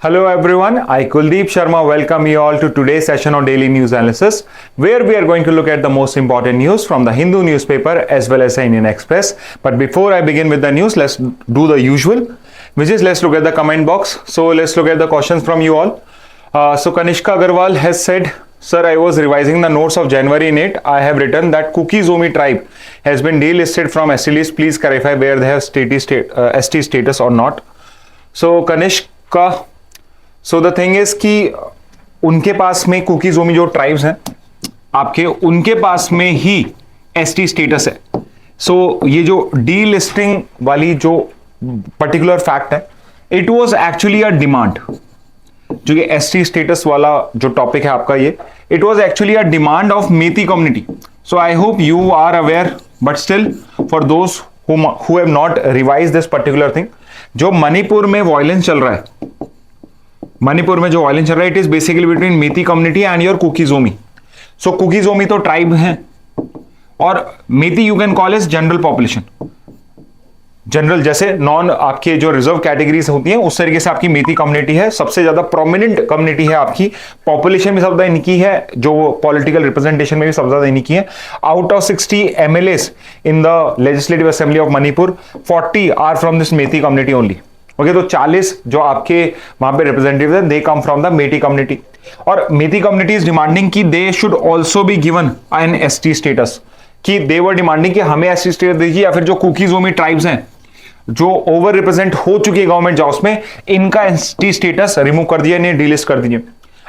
Hello everyone, I Kuldeep Sharma welcome you all to today's session on Daily News Analysis, where we are going to look at the most important news from the Hindu newspaper as well as the Indian Express. But before I begin with the news, let's do the usual, which is let's look at the comment box. So let's look at the questions from you all. So Kanishka Agarwal has said, Sir, I was revising the notes of January in it. I have written that Kuki-Zomi tribe has been delisted from ST list. Please clarify where they have ST status or not. So Kanishka, so the thing is कि उनके पास में कुकी-जोमी जो tribes हैं आपके, उनके पास में ही ST status है. सो ये जो डी लिस्टिंग वाली जो पर्टिकुलर फैक्ट है, it was actually a demand. जो ये एसटी स्टेटस वाला जो टॉपिक है आपका, ये it was actually a demand of Meitei community. So I hope you are aware, but still for those who have not revise this particular thing, जो मणिपुर में violence चल रहा है, मणिपुर में जो वायलेंस चल रहा है, it is basically between Meitei community and your Kuki-Zomi. So Kuki-Zomi तो ट्राइब हैं और Meitei you can call is general population. General जैसे नॉन आपके जो रिजर्व कैटेगरीज होती हैं उस तरीके से आपकी मेती कम्युनिटी है. सबसे ज्यादा प्रोमिनेंट कम्युनिटी है आपकी, पॉपुलेशन भी सबसे ज्यादा इनकी है, जो पॉलिटिकल रिप्रेजेंटेशन में भी सबसे ज्यादा इनकी है. Out of 60 MLAs in the legislative assembly of Manipur, 40 are from this Meitei community only. Okay, तो 40 जो आपके वहां पे रिप्रेजेंटेटिव है, they come from the Meitei community. और मेती कम्युनिटी इज डिमांडिंग कि they should also be given an ST status, कि they were demanding कि हमें एसटी स्टेटस दीजिए, या फिर जो कुकी-जोमी ट्राइब्स हैं जो ओवर रिप्रेजेंट हो चुकी है गवर्नमेंट जॉब्स में, इनका एसटी स्टेटस रिमूव कर दिया, इन्हें डीलिस्ट कर दीजिए.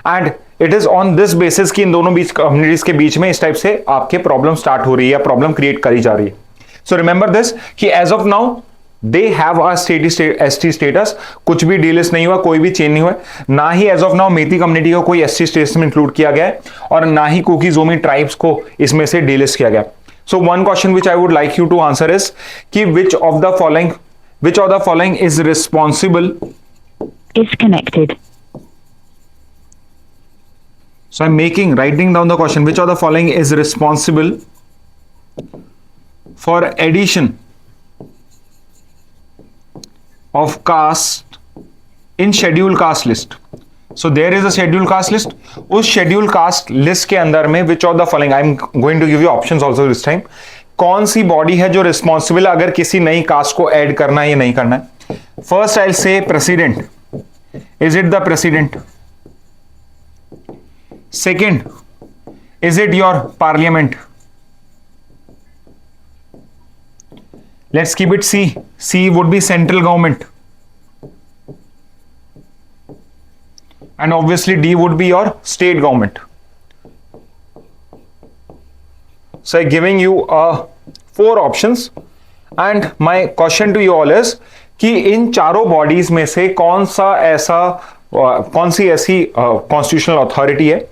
And it is on this basis कि इन दोनों बीच कम्युनिटीज के बीच में इस टाइप से आपके प्रॉब्लम स्टार्ट हो रही है, प्रॉब्लम क्रिएट करी जा रही है. सो रिमेंबर दिस कि as of now they have a ST status. कुछ भी डीलिस्ट नहीं हुआ, कोई भी चेंज नहीं हुआ, ना ही as of now Meitei community को कोई एसटी स्टेटस में इंक्लूड किया गया है, और ना ही कुकी-जोमी ट्राइब्स को इसमें से डीलिस्ट किया गया. So one question which I would like you to answer is कि which of the following is responsible disconnected. So I'm writing down the question. Which of the following is responsible for addition of caste in scheduled caste list? So there is a scheduled caste list. उस scheduled caste list के अंदर में which of the following, I'm going to give you options also this time, कौन सी body है जो responsible अगर किसी नई कास्ट को ऐड करना है या नहीं करना है? फर्स्ट आई से president. Is it the president? Second, is it your parliament? Let's keep it C. C would be central government. And obviously D would be your state government. So I'm giving you 4 options. And my question to you all is कि इन चारों bodies में से कौन सी ऐसी constitutional authority है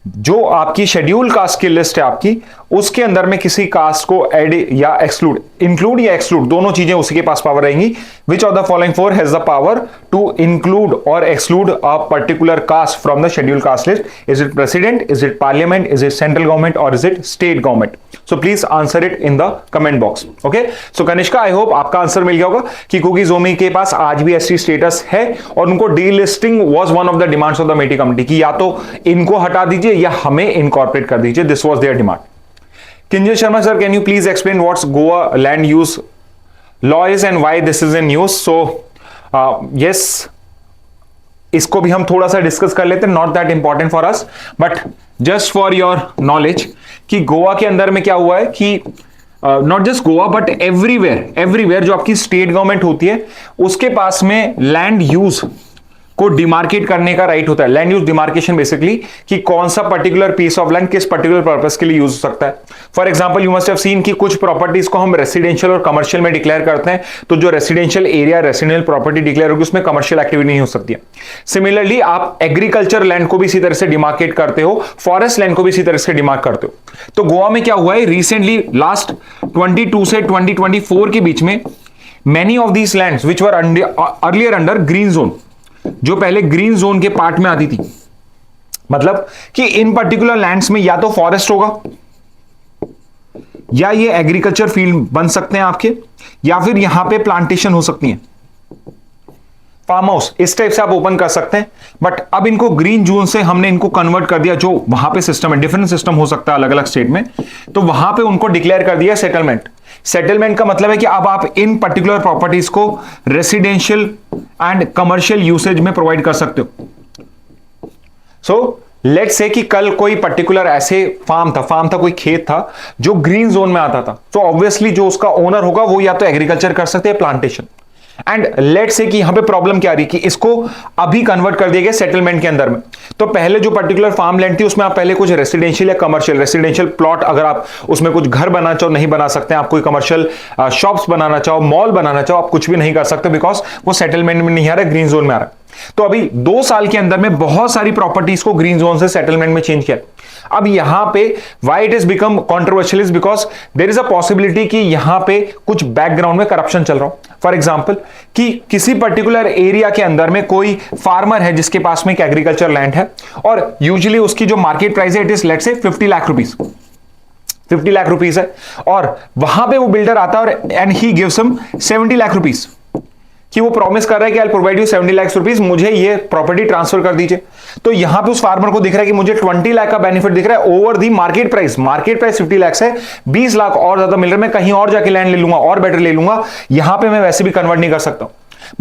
जो आपकी schedule caste की लिस्ट है आपकी, उसके अंदर में किसी कास्ट को ऐड या एक्सक्लूड, इंक्लूड या एक्सक्लूड, दोनों चीजें उसी के पास पावर रहेंगी. Which of the following 4 has the power to include और exclude a particular caste from the schedule caste list? Is it president, is it parliament, is it central government, और is it state government? So please answer it in the comment box. Okay, so Kanishka, I hope आपका answer मिल गया होगा कि कुकी-जोमी के पास आज भी ST status है, और उनको delisting was one of the demands of the Meitei community कि या तो इनको हटा दीजिए या हमें इनकॉर्पोरेट कर दीजिए. This was their demand. Kinjal Sharma sir, can you please explain what's Goa land use law is and why this is in use? So yes, इसको भी हम थोड़ा सा डिस्कस कर लेते हैं, not that important for us, but just for your knowledge कि गोवा के अंदर में क्या हुआ है कि not just Goa but everywhere जो आपकी स्टेट गवर्नमेंट होती है उसके पास में लैंड यूज को डिमार्केट करने का राइट होता है. लैंड यूज डिमार्केशन बेसिकली कि कौन सा पर्टिकुलर पीस ऑफ लैंड किस पर्टिकुलर पर्पस के लिए यूज हो सकता है. For example you must have seen कि कुछ प्रॉपर्टीज को हम रेसिडेंशियल और कमर्शियल में डिक्लेयर करते हैं, तो जो residential area residential property declare होगी उसमें कमर्शियल एक्टिविटी नहीं हो सकती है. सिमिलरली आप एग्रीकल्चर लैंड को भी इसी तरह से डिमार्केट करते हो, फॉरेस्ट लैंड को भी इसी तरह से डिमार्क करते हो. तो गोवा में क्या हुआ है रिसेंटली लास्ट 22 से 2024 के बीच में, many of these lands which were earlier under green zone, जो पहले ग्रीन जोन के पार्ट में आती थी, मतलब कि इन पर्टिकुलर लैंड्स में या तो फॉरेस्ट होगा या ये एग्रीकल्चर फील्ड बन सकते हैं आपके, या फिर यहां पे प्लांटेशन हो सकती है. फार्म हाउस, इस टाइप से आप ओपन कर सकते हैं। बट अब इनको ग्रीन जोन से हमने इनको कन्वर्ट कर दिया, जो वहां पे सिस्टम है, डिफरेंट सिस्टम हो सकता है अलग अलग स्टेट में, तो वहां पे उनको डिक्लेयर कर दिया सेटलमेंट। सेटलमेंट का मतलब है कि अब आप इन पर्टिकुलर प्रॉपर्टीज को रेसिडेंशियल एंड कमर्शियल यूसेज में प्रोवाइड कर सकते हो। सो लेट्स से कि कल कोई पर्टिकुलर ऐसे फार्म था, कोई खेत था जो ग्रीन जोन में आता था, तो ऑब्वियसली जो उसका ओनर होगा वो या तो एग्रीकल्चर कर सकते हैं, प्लांटेशन। एंड लेट्स से कि यहां पे प्रॉब्लम क्या आ रही कि इसको अभी कन्वर्ट कर दिया गया सेटलमेंट के अंदर में। तो पहले जो पर्टिकुलर फार्म लैंड थी उसमें आप पहले कुछ रेसिडेंशियल या कमर्शियल, रेसिडेंशियल प्लॉट अगर आप उसमें कुछ घर बनाना चाहो नहीं बना सकते, आप कोई कमर्शियल शॉप्स बनाना चाहो, मॉल बनाना चाहो, आप कुछ भी नहीं कर सकते, बिकॉज वो सेटलमेंट में नहीं आ रहा, ग्रीन जोन में आ रहा है। तो अभी 2 साल के अंदर में बहुत सारी प्रॉपर्टीज को ग्रीन जोन से सेटलमेंट में चेंज किया। अब यहां पे why it is become controversial is because there is a possibility कि यहां पे कुछ बैकग्राउंड में करप्शन चल रहा हो। फॉर एग्जांपल कि किसी पर्टिकुलर एरिया के अंदर में कोई फार्मर है जिसके पास में एक एग्रीकल्चर लैंड है, और यूजुअली उसकी जो मार्केट प्राइस है it is let's say 50 lakh rupees, 50 lakh rupees है, और वहां पे वो बिल्डर आता है और and he gives him 70 lakh rupees, कि वो प्रॉमिस कर रहा है कि I provide you 70 lakh rupees, मुझे ये प्रॉपर्टी ट्रांसफर कर दीजिए। तो यहां पे उस फार्मर को दिख रहा है कि मुझे 20 लाख का बेनिफिट दिख रहा है over the market price. Market price 50 lakh है, 20 लाख और ज्यादा मिल रहा है, मैं कहीं और जाके लैंड ले लूंगा और बेटर ले लूंगा, यहां पे मैं वैसे भी कन्वर्ट नहीं कर सकता।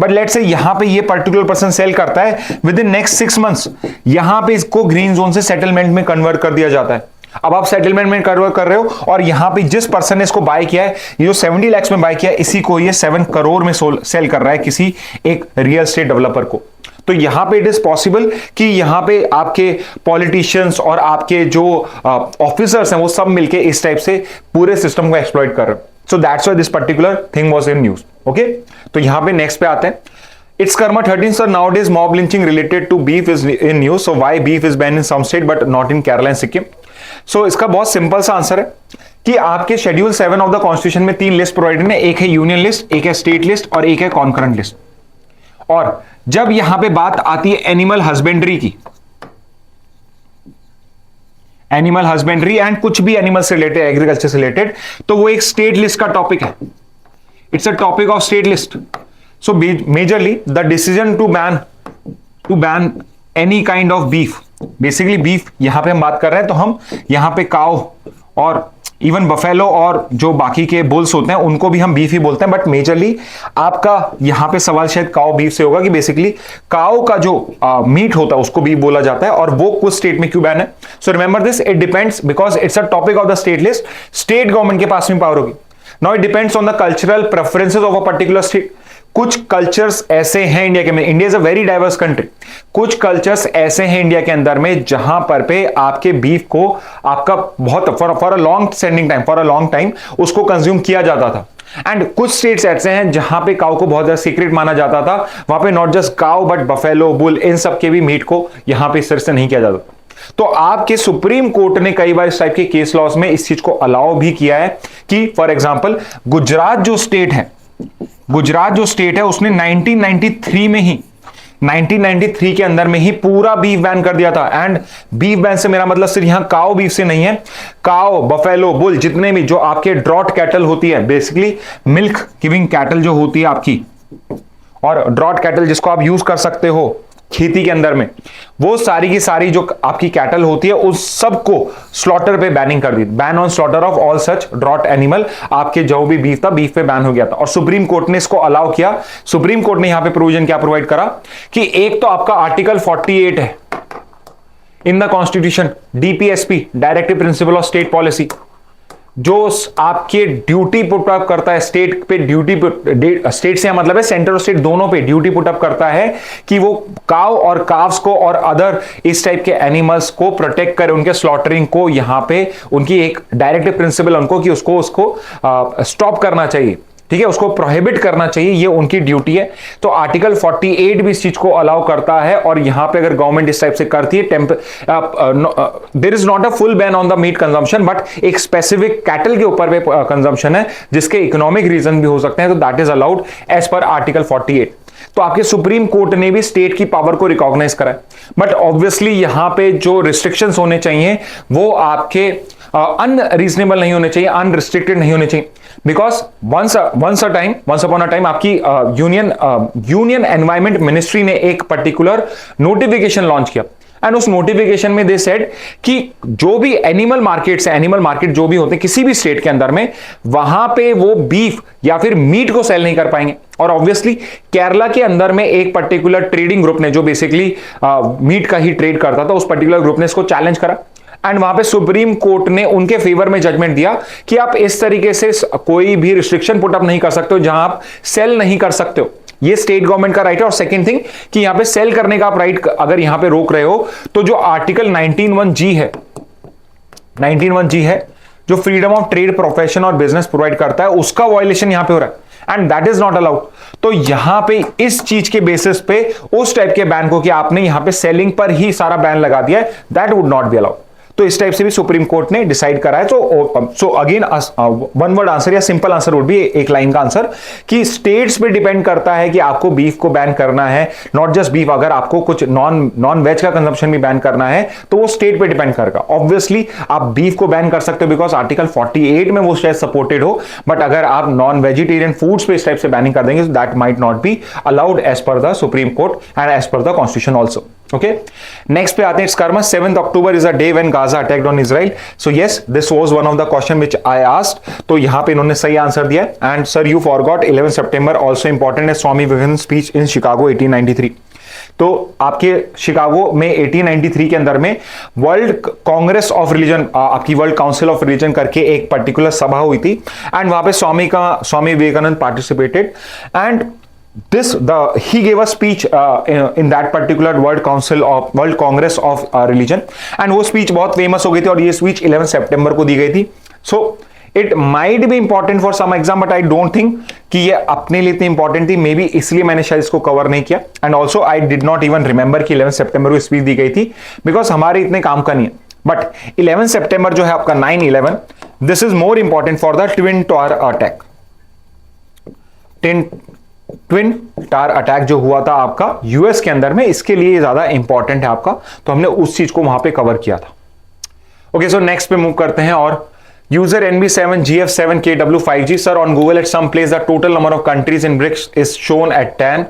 बट लेट्स से यहां पे ये पर्टिकुलर पर्सन सेल करता है विद इन नेक्स्ट 6 मंथ्स, यहां पे इसको ग्रीन जोन से सेटलमेंट में कन्वर्ट कर दिया जाता है। अब आप सेटलमेंट में कन्वर्ट कर रहे हो और यहां पे जिस पर्सन ने इसको बाय किया है, ये जो 70 लाख में बाय किया है, इसी को ये 7 करोड़ में सेल कर रहा है किसी एक रियल एस्टेट डेवलपर को। तो यहां पे इट इज पॉसिबल कि यहां पे आपके पॉलिटिशियंस और आपके जो ऑफिसर्स हैं वो सब मिलके इस टाइप से पूरे सिस्टम को एक्सप्लॉइट कर रहे हैं। So that's why this particular thing was in news. Okay, तो यहां पे नेक्स्ट पे आते हैं। It's Karma 13, sir. Nowadays, mob lynching related to beef is in news. So why beef is banned in some state but not in Kerala and Sikkim? So इसका बहुत simple सा answer है कि आपके शेड्यूल 7 ऑफ द कॉन्स्टिट्यूशन में 3 list provided है, एक है यूनियन लिस्ट, एक है स्टेट लिस्ट और एक है कॉन्करेंट लिस्ट। और जब यहां पे बात आती है एनिमल हस्बेंड्री की, एनिमल हस्बेंड्री एंड कुछ भी एनिमल से रिलेटेड, एग्रीकल्चर से रिलेटेड, तो वो एक स्टेट लिस्ट का टॉपिक है। It's a topic of state list. So majorly the decision to ban any kind of beef, basically beef यहां पे हम बात कर रहे हैं, तो हम यहां पे काउ और इवन बफेलो और जो बाकी के बुल्स होते हैं उनको भी हम बीफ ही बोलते हैं। बट मेजरली आपका यहां पे सवाल शायद काउ बीफ से होगा कि बेसिकली काउ का जो मीट होता है उसको बीफ बोला जाता है, और वो कुछ स्टेट में क्यों बैन है। So remember this, it depends because it's a topic of the state list. State government के पास में पावर होगी। Now it depends on the cultural preferences of a particular state. कुछ कल्चर्स ऐसे हैं इंडिया के में, India is a very diverse country, कुछ cultures ऐसे हैं इंडिया के अंदर में जहां पर पे आपके बीफ को आपका बहुत for a long standing time, for a long time उसको कंज्यूम किया जाता था। एंड कुछ स्टेट्स ऐसे हैं जहां पे काउ को बहुत ज्यादा सीक्रेट माना जाता था, वहां पे not just cow but buffalo, bull, इन सब के भी मीट को यहां पे इस तरह से नहीं किया जाता। तो आपके सुप्रीम कोर्ट ने कई बार इस टाइप के केस लॉज में इस चीज को अलाउ भी किया है कि फॉर एग्जांपल गुजरात जो स्टेट है, गुजरात जो स्टेट है उसने 1993 में ही, 1993 के अंदर में ही पूरा बीफ बैन कर दिया था। एंड बीफ बैन से मेरा मतलब सिर्फ यहां काउ बीफ से नहीं है, काउ, बफेलो, बुल, जितने भी जो आपके ड्रॉट कैटल होती है, बेसिकली मिल्क गिविंग कैटल जो होती है आपकी, और ड्रॉट कैटल जिसको आप यूज कर सकते हो खेती के अंदर में, वो सारी की सारी जो आपकी कैटल होती है उस सब को स्लॉटर पे बैनिंग कर दी। Ban on slaughter of all such draught animal. आपके जो भी बीफ था, बीफ पे बैन हो गया था, और सुप्रीम कोर्ट ने इसको अलाउ किया। सुप्रीम कोर्ट ने यहां पे प्रोविजन क्या प्रोवाइड करा कि एक तो आपका आर्टिकल 48 है in the constitution, DPSP, directive principle of state policy, जो आपके ड्यूटी पुट अप करता है स्टेट पे, ड्यूटी स्टेट से मतलब है सेंटर और स्टेट दोनों पे ड्यूटी पुट अप करता है कि वो काव और काव्स को और अदर इस टाइप के एनिमल्स को प्रोटेक्ट करे, उनके स्लॉटरिंग को यहां पे उनकी एक डायरेक्टिव प्रिंसिपल उनको कि उसको स्टॉप करना चाहिए, ठीक है, उसको प्रोहिबिट करना चाहिए, ये उनकी ड्यूटी है। तो आर्टिकल 48 भी इस चीज को अलाउ करता है। और यहां पे अगर गवर्नमेंट इस टाइप से करती है, there is not a full ban on the meat consumption, but एक स्पेसिफिक कैटल के ऊपर पे कंजम्पशन है जिसके इकोनॉमिक रीजन भी हो सकते हैं, तो that is allowed as per article 48। तो आपके सुप्रीम कोर्ट ने भी स्टेट की पावर को रिकॉग्नाइज करा है। बट ऑब्वियसली यहां पे जो रिस्ट्रिक्शंस होने चाहिए वो आपके अनरीजनेबल नहीं होने चाहिए, अनरिस्ट्रिक्टेड नहीं होने चाहिए, because once upon a time आपकी यूनियन एनवायरमेंट मिनिस्ट्री ने एक पर्टिकुलर नोटिफिकेशन लॉन्च किया एंड उस नोटिफिकेशन में दे सेड कि जो भी एनिमल मार्केट्स है, एनिमल मार्केट जो भी होते हैं किसी भी स्टेट के अंदर में, वहां पे वो बीफ या फिर मीट को सेल नहीं कर पाएंगे। और ऑब्वियसली केरला के अंदर में एक पर्टिकुलर ट्रेडिंग ग्रुप ने, जो बेसिकली मीट का ही ट्रेड करता था, उस पर्टिकुलर ग्रुप ने इसको चैलेंज करा एंड वहां पे सुप्रीम कोर्ट ने उनके फेवर में जजमेंट दिया कि आप इस तरीके से कोई भी रिस्ट्रिक्शन पुटअप नहीं कर सकते हो जहां आप सेल नहीं कर सकते हो। ये स्टेट गवर्नमेंट का राइट है। और सेकंड थिंग कि यहां पे सेल करने का आप राइट अगर यहां पे रोक रहे हो तो जो आर्टिकल 19(1)(g है, 19(1)(g है जो फ्रीडम ऑफ ट्रेड, प्रोफेशन और बिजनेस प्रोवाइड करता है, उसका वायलेशन यहां पे हो रहा है and that is not allowed. तो यहां पे इस चीज के बेसिस पे उस टाइप के बैन को कि आपने यहां पे सेलिंग पर ही सारा बैन लगा दिया है, that would not be allowed. तो इस टाइप से भी सुप्रीम कोर्ट ने डिसाइड करा है। So again one word answer या सिंपल आंसर वुड बी, एक लाइन का आंसर, कि स्टेट्स पे डिपेंड करता है कि आपको बीफ को बैन करना है, नॉट जस्ट बीफ, अगर आपको कुछ नॉन वेज का कंजम्पशन भी बैन करना है तो वो स्टेट पे डिपेंड करेगा। ऑब्वियसली आप बीफ को बैन कर सकते हो बिकॉज आर्टिकल 48 में वो शायद सपोर्टेड हो, बट अगर आप नॉन वेजिटेरियन फूड्स पे इस टाइप से बैनिंग कर देंगे that might not be allowed as per the supreme court and as per the constitution also. Okay, next पे आते हैं Karma. 7th October is a day when Gaza attacked on Israel. So yes, this was one of the question which I asked. तो यहाँ पे इन्होंने सही answer दिया है। And sir, you forgot 11 September also important है, Swami Vivekananda speech in Chicago 1893। तो आपके शिकागो में 1893 के अंदर में वर्ल्ड कांग्रेस ऑफ रिलीजन, आपकी वर्ल्ड काउंसिल ऑफ रिलीजन करके एक पर्टिकुलर सभा हुई थी एंड वहां पे Swami Vivekananda participated and he gave a speech in that particular world congress of religion and वो speech बहुत famous हो गई थी और ये speech 11 सितंबर को दी गई थी। so it might be important for some exam but I don't think कि ये अपने लिए इतनी इंपॉर्टेंट थी, मे बी इसलिए मैंने शायद इसको कवर नहीं किया and also I did not even remember कि 11 सितंबर को स्पीच दी गई थी बिकॉज हमारे इतने काम का नहीं है। बट 11 सितंबर जो है आपका 9/11, this is more important for the twin tower attack. Twin tower attack जो हुआ था आपका यूएस के अंदर में, इसके लिए ज्यादा इंपॉर्टेंट है आपका, तो हमने उस चीज को वहां पे कवर किया था। ओके, सो नेक्स्ट पे मूव करते हैं और user NB7GF7KW5G sir on Google at some place the total number of countries in BRICS is shown at 10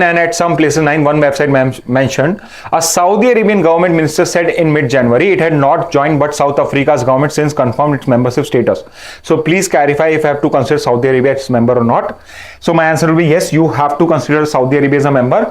and at some places 9. One website mentioned a Saudi Arabian government minister said in mid-January it had not joined but South Africa's government since confirmed its membership status. So please clarify if I have to consider Saudi Arabia as member or not. So my answer will be yes, you have to consider Saudi Arabia as a member.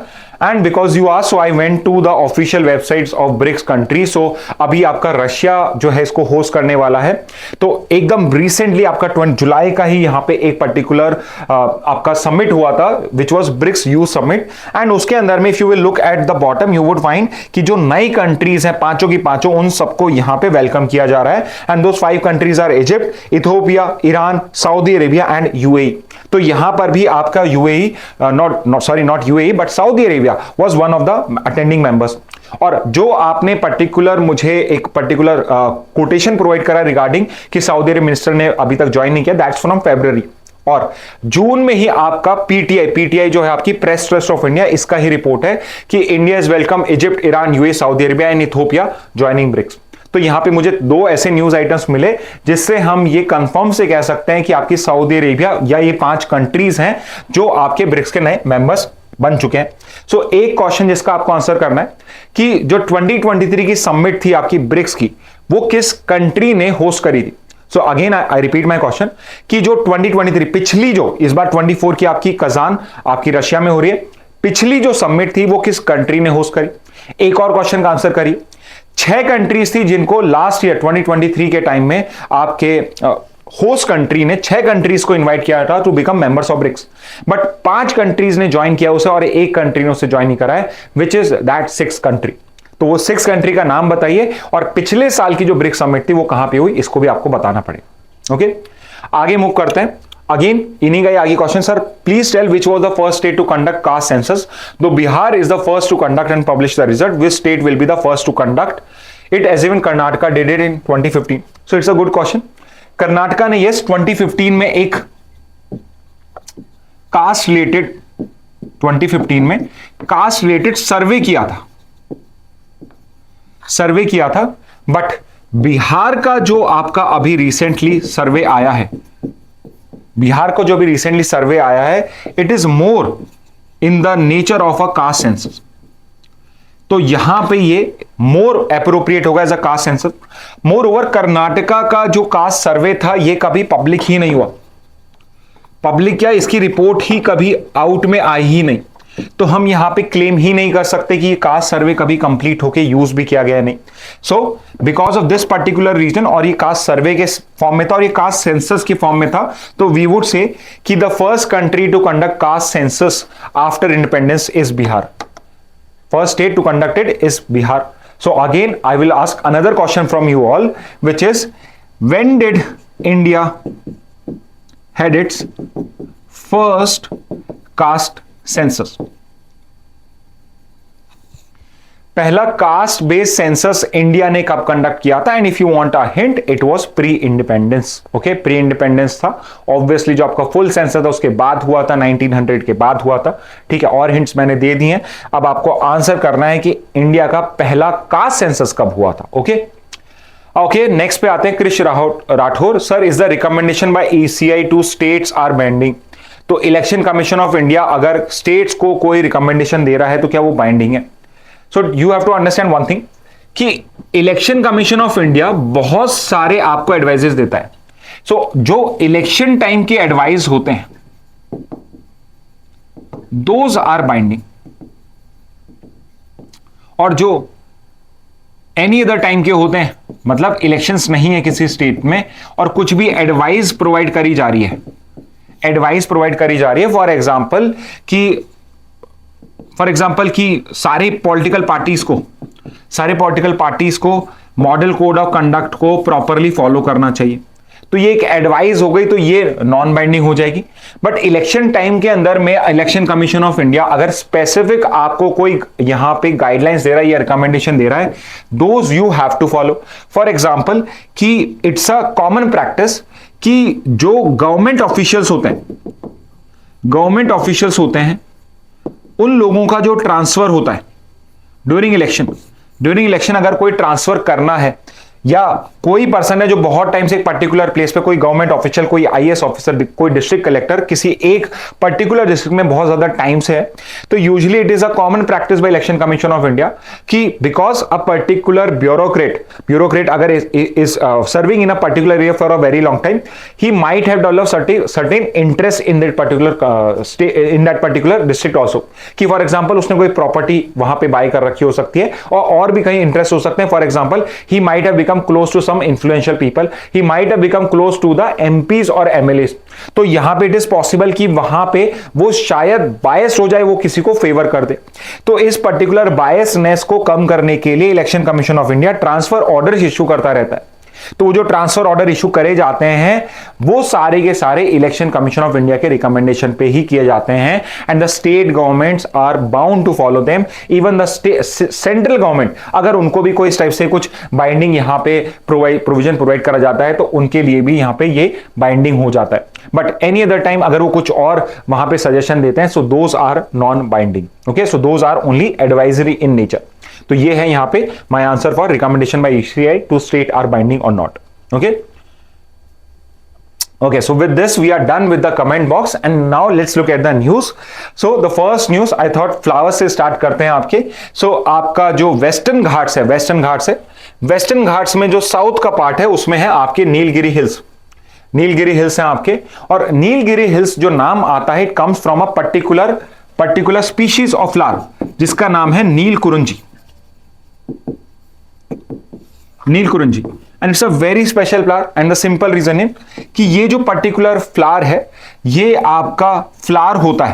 And because you asked, so I went to the official websites of BRICS countries. So अभी आपका Russia जो है इसको host करने वाला है, तो एकदम रिसेंटली आपका 20 जुलाई का ही यहाँ पे एक पर्टिकुलर आपका समिट हुआ था which was BRICS you summit and उसके अंदर में if you will look at the bottom you would find कि जो नई कंट्रीज हैं पांचों की पांचों, उन सबको यहाँ पे वेलकम किया जा रहा है and those 5 countries are Egypt, Ethiopia, Iran, Saudi Arabia and UAE. तो यहां पर भी आपका UAE not UAE but Saudi Arabia was one of the attending members। और जो आपने पर्टिकुलर मुझे एक पर्टिकुलर कोटेशन प्रोवाइड करा रिगार्डिंग कि सऊदी अरब मिनिस्टर ने अभी तक ज्वाइन नहीं किया, दैट्स फ्रॉम फरवरी। और जून में ही आपका पीटीआई जो है आपकी प्रेस ट्रस्ट ऑफ इंडिया, इसका ही रिपोर्ट है कि India is welcome Egypt, Iran, UAE, Saudi Arabia and Ethiopia joining BRICS. तो यहां पे मुझे 2 ऐसे न्यूज आइटम्स मिले जिससे हम ये कंफर्म से कह सकते हैं कि आपकी सऊदी अरेबिया या ये 5 कंट्रीज हैं जो आपके ब्रिक्स के नए मेंबर्स बन चुके हैं। सो एक क्वेश्चन जिसका आपको आंसर करना है कि जो 2023 की समिट थी आपकी ब्रिक्स की, वो किस कंट्री ने होस्ट करी थी। सो again I repeat my question कि जो 2023 पिछली, जो इस बार 24 की आपकी कजान आपकी रशिया में हो रही है, पिछली जो समिट थी वो किस कंट्री ने होस्ट करी। एक और क्वेश्चन का आंसर करिए। 6 कंट्रीज थी जिनको लास्ट ईयर 2023 के टाइम में आपके होस्ट कंट्री ने 6 कंट्रीज को इनवाइट किया था to become members of BRICS, but 5 countries ने ज्वाइन किया उसे और 1 कंट्री ने उसे ज्वाइन नहीं करा है, विच इज दैट 6 कंट्री। तो वो 6 कंट्री का नाम बताइए और पिछले साल की जो ब्रिक्स समिट थी वो कहां पे हुई, इसको भी आपको बताना पड़ेगा। ओके, आगे मूव करते हैं। अगेन इन्हीं का ही आगे question, sir please tell which was the first state to conduct caste census. Though Bihar is the first to conduct and publish the result, which state will be the first to conduct it as even Karnataka did it in 2015। So it's a good question. Karnataka ने yes 2015 में एक caste related 2015 में caste related सर्वे किया था, but Bihar का जो आपका अभी रिसेंटली सर्वे आया है, बिहार को जो भी रिसेंटली सर्वे आया है, it is more in the nature of a caste census. तो यहां पे ये मोर एप्रोप्रिएट होगा as a caste census. Moreover Karnataka का जो कास्ट सर्वे था ये कभी पब्लिक ही नहीं हुआ, पब्लिक क्या, इसकी रिपोर्ट ही कभी आउट में आई ही नहीं। तो हम यहां पे क्लेम ही नहीं कर सकते कि ये कास्ट सर्वे कभी कंप्लीट होके यूज भी किया गया नहीं। So because of this particular reason, और ये कास्ट सर्वे के फॉर्म में था और ये कास्ट सेंसस के फॉर्म में था, तो वी वुड से कि the first country to conduct caste census after independence is Bihar. First state to conduct it is Bihar. So again, I will ask another question from you all, which is, when did India had its first caste census? पहला caste based census India ने कब conduct किया था? And if you want a hint, it was pre independence. Okay, pre independence था। Obviously जो आपका full census था उसके बाद हुआ था, 1900 के बाद हुआ था। ठीक है, और हिंट्स मैंने दे दिए हैं। अब आपको आंसर करना है कि इंडिया का पहला कास्ट सेंसस कब हुआ था। ओके ओके, नेक्स्ट पे आते हैं Krish Rathore. Sir, is the recommendation by ECI to states are binding? तो इलेक्शन कमीशन ऑफ इंडिया अगर स्टेट्स को कोई रिकमेंडेशन दे रहा है तो क्या वो बाइंडिंग है? So you have to understand one thing कि इलेक्शन कमीशन ऑफ इंडिया बहुत सारे आपको एडवाइजेस देता है। सो जो इलेक्शन टाइम के एडवाइस होते हैं, दोज आर बाइंडिंग, और जो एनी अदर टाइम के होते हैं, मतलब इलेक्शंस नहीं है किसी स्टेट में और कुछ भी एडवाइस प्रोवाइड करी जा रही है, एडवाइस प्रोवाइड करी जा रही है। फॉर एग्जाम्पल कि सारे पॉलिटिकल पार्टीज को मॉडल कोड ऑफ कंडक्ट को प्रॉपरली फॉलो करना चाहिए, तो ये एक एडवाइस हो गई, तो ये नॉन बाइंडिंग हो जाएगी। बट इलेक्शन टाइम के अंदर में इलेक्शन कमीशन ऑफ इंडिया अगर स्पेसिफिक आपको कोई यहां पे गाइडलाइंस दे रहा है या रिकमेंडेशन दे रहा है, those you have to follow. For example कि इट्स अ कॉमन प्रैक्टिस कि जो गवर्नमेंट ऑफिशियल्स होते हैं उन लोगों का जो ट्रांसफर होता है ड्यूरिंग इलेक्शन अगर कोई ट्रांसफर करना है, या कोई पर्सन है जो बहुत टाइम से एक पर्टिकुलर प्लेस पे, कोई गवर्नमेंट ऑफिशियल, कोई आईएएस ऑफिसर, कोई डिस्ट्रिक्ट कलेक्टर किसी एक पर्टिकुलर डिस्ट्रिक्ट में बहुत ज्यादा टाइम से है, तो usually it is a common practice by election commission of India कि बिकॉज अ पर्टिकुलर ब्यूरोक्रेट अगर is serving in a particular area for a very long time, he might have developed certain interest in that particular district also. कि for example उसने कोई property वहां पे bye कर रखी हो सकती है, और भी कहीं इंटरेस्ट हो सकते हैं। For example he might have become close to some influential people, he might have become close to the MPs और MLAs। तो यहां पे it is possible कि वहां पे वो शायद बायस हो जाए, वो किसी को फेवर कर दे। तो इस पर्टिकुलर बायसनेस को कम करने के लिए election commission of India transfer order issue करता रहता है। तो जो ट्रांसफर ऑर्डर इशू करे जाते हैं वो सारे के सारे इलेक्शन कमीशन ऑफ इंडिया के रिकमेंडेशन पे ही किए जाते हैं, and the state governments are bound to follow them. Even the central government अगर उनको भी कोई इस टाइप से कुछ बाइंडिंग यहां पे प्रोविजन प्रोवाइड करा जाता है तो उनके लिए भी यहां पे ये बाइंडिंग हो जाता है। बट एनी अदर टाइम अगर वो कुछ और वहां पे सजेशन देते हैं, so those are non binding. Okay, so those are only advisory in nature. तो ये है यहां पे my answer for recommendation by ECI to state are binding और not. Okay, so with this we are done with the comment box, and now let's look at the news. So the first news I thought flowers से start करते हैं आपके। So आपका जो western Ghats में जो south का पार्ट है उसमें है आपके नीलगिरी हिल्स हैं आपके, और नीलगिरी हिल्स जो नाम आता है it comes from a particular species of flower जिसका नाम है Neelakurinji. And it's a very special flower, and the simple reason है कि ये जो पर्टिकुलर फ्लावर है ये आपका फ्लावर होता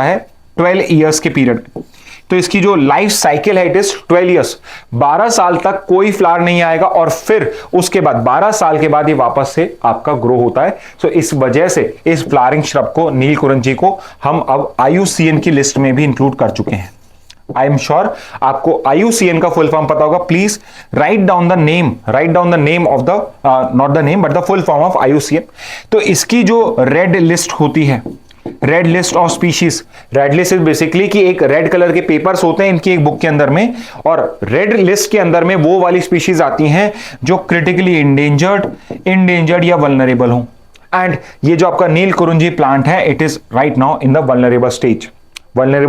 है 12 इयर्स के पीरियड में। तो इसकी जो लाइफ साइकिल है इट इज 12 इयर्स। 12 साल तक कोई फ्लावर नहीं आएगा और फिर उसके बाद 12 साल के बाद ये वापस से आपका ग्रो होता है। सो इस वजह से इस फ्लावरिंग श्रब को, नीलकुरुंजी को, हम अब IUCN की लिस्ट में भी इंक्लूड कर चुके हैं। आई एम श्योर आपको IUCN का फुल फॉर्म पता होगा। Please write down the name of the not the name but the full form of IUCN। तो इसकी जो रेड लिस्ट होती है, red list of species. Red list is basically कि एक रेड कलर के पेपर्स होते हैं इनकी एक बुक के अंदर में, और रेड लिस्ट के अंदर में वो वाली स्पीशीज आती हैं जो क्रिटिकली इंडेंजर्ड या वल्नरेबल हो। एंड ये जो आपका नील कुरुंजी प्लांट है, it is right now in the vulnerable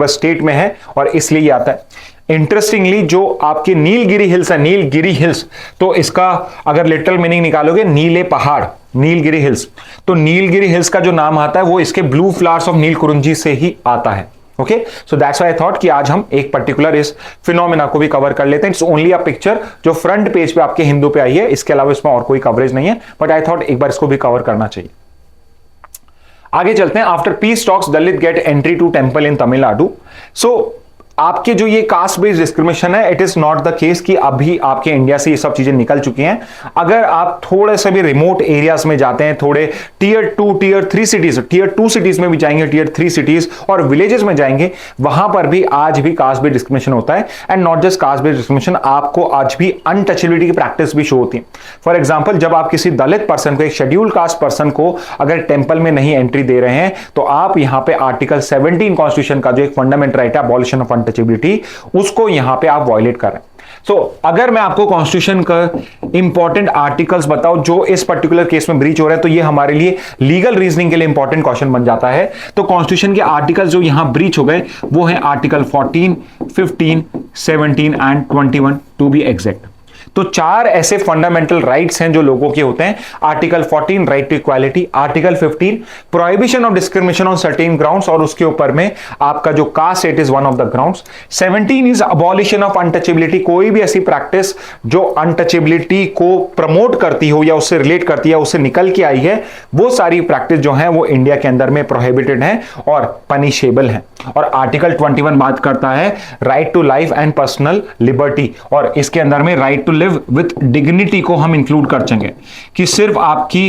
state में है, और इसलिए ये आता है। इंटरेस्टिंगली जो आपके नीलगिरी हिल्स है, नीलगिरी हिल्स, तो इसका अगर लिटरल मीनिंग निकालोगे नीले पहाड़, नीलगिरी हिल्स, तो नीलगिरी हिल्स का जो नाम आता है वो इसके ब्लू फ्लावर्स ऑफ नीलकुरुंजी से ही आता है। Okay, so that's why I thought कि आज हम एक पर्टिकुलर इस फिनोमेना को भी कवर कर लेते हैं। इट्स ओनली अ पिक्चर जो फ्रंट पेज पे आपके हिंदू पे आई है, इसके अलावा इसमें और कोई कवरेज नहीं है, बट आई थॉट एक बार इसको भी कवर करना चाहिए। आगे चलते हैं। After peace talks Dalit get entry to temple in Tamil Nadu. So आपके जो ये कास्ट बेस्ड डिस्क्रिमिनेशन है, it is not the case कि अभी आपके इंडिया से ये सब चीजें निकल चुकी हैं। अगर आप थोड़े से भी रिमोट एरियाज में जाते हैं, थोड़े tier 2 tier 3 cities, tier 2 cities में भी जाएंगे, टीयर 3 सिटीज और विलेजेस में जाएंगे, वहां पर भी आज भी कास्ट बेस्ड डिस्क्रिमिनेशन होता है। And not just cast based discrimination, आपको आज भी अनटचेबिलिटी की प्रैक्टिस भी शो होती है। फॉर एग्जाम्पल, जब आप किसी दलित पर्सन को, एक शेड्यूल्ड कास्ट पर्सन को अगर टेंपल में नहीं एंट्री दे रहे हैं, तो आप यहां पे आर्टिकल 17 कॉन्स्टिट्यूशन का जो एक फंडामेंटल राइट है, अबॉलिशन ऑफ अनटचेबिलिटी, उसको यहां पे आप वायलेट कर रहे हैं। सो अगर मैं आपको कॉन्स्टिट्यूशन का इंपॉर्टेंट आर्टिकल्स बताऊं जो इस पर्टिकुलर केस में ब्रीच हो रहा है, तो ये हमारे लिए लीगल रीजनिंग के लिए इंपॉर्टेंट क्वेश्चन बन जाता है। तो कॉन्स्टिट्यूशन के आर्टिकल्स जो यहां ब्रीच हो गए वो है article 14, 15, 17 and 21 to be exact. तो 4 ऐसे फंडामेंटल राइट्स हैं जो लोगों के होते हैं। Article 14 right to equality, article 15 prohibition of discrimination on certain grounds, और उसके ऊपर में आपका जो caste it is one of the grounds. 17 is abolition of untouchability, कोई भी ऐसी प्रैक्टिस जो अनटचेबिलिटी को प्रमोट करती हो या उससे रिलेट करती है, उससे निकल के आई है, वो सारी प्रैक्टिस जो है वो इंडिया के अंदर में प्रोहिबिटेड है और पनिशेबल है। और आर्टिकल 21 बात करता है right to life and personal liberty, और इसके अंदर में right to live with dignity को हम इंक्लूड कर चेंगे कि सिर्फ आपकी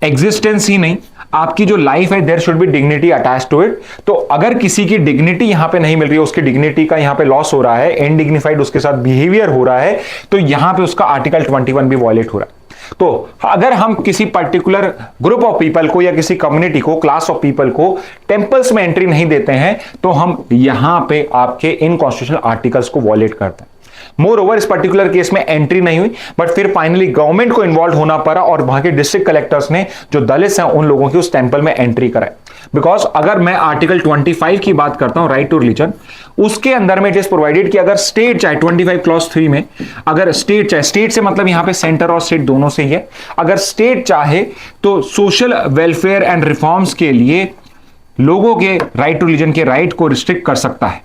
एग्जिस्टेंस ही नहीं, आपकी जो लाइफ है there should be dignity attach to it. तो अगर किसी की डिग्निटी यहां पे नहीं मिल रही है, उसकी डिग्निटी का यहां पे लॉस हो रहा है, इनडिग्निफाइड उसके साथ बिहेवियर हो रहा है, तो यहां पे उसका आर्टिकल 21 भी वॉयलेट हो रहा है। तो अगर हम किसी पर्टिकुलर ग्रुप ऑफ पीपल को या किसी कम्युनिटी को, क्लास ऑफ पीपल को टेंपल्स में एंट्री नहीं देते हैं, तो हम यहां पे आपके इन कॉन्स्टिट्यूशनल आर्टिकल्स को वॉयलेट करते हैं। मोर ओवर इस पर्टिकुलर केस में एंट्री नहीं हुई, बट फिर फाइनली गवर्नमेंट को इन्वॉल्व होना पड़ा और वहां के डिस्ट्रिक्ट कलेक्टर्स ने जो दलित हैं उन लोगों की उस टेंपल में एंट्री कराई। बिकॉज अगर मैं आर्टिकल 25 की बात करता हूं, राइट टू रिलीजन, उसके अंदर में इट इज प्रोवाइडेड कि अगर स्टेट चाहे 25 क्लॉज 3 में, अगर स्टेट चाहे, स्टेट से मतलब यहां पे सेंटर और स्टेट दोनों से ही है, अगर स्टेट चाहे तो सोशल वेलफेयर एंड रिफॉर्म्स के लिए लोगों के राइट टू रिलीजन के राइट को रिस्ट्रिक्ट कर सकता है।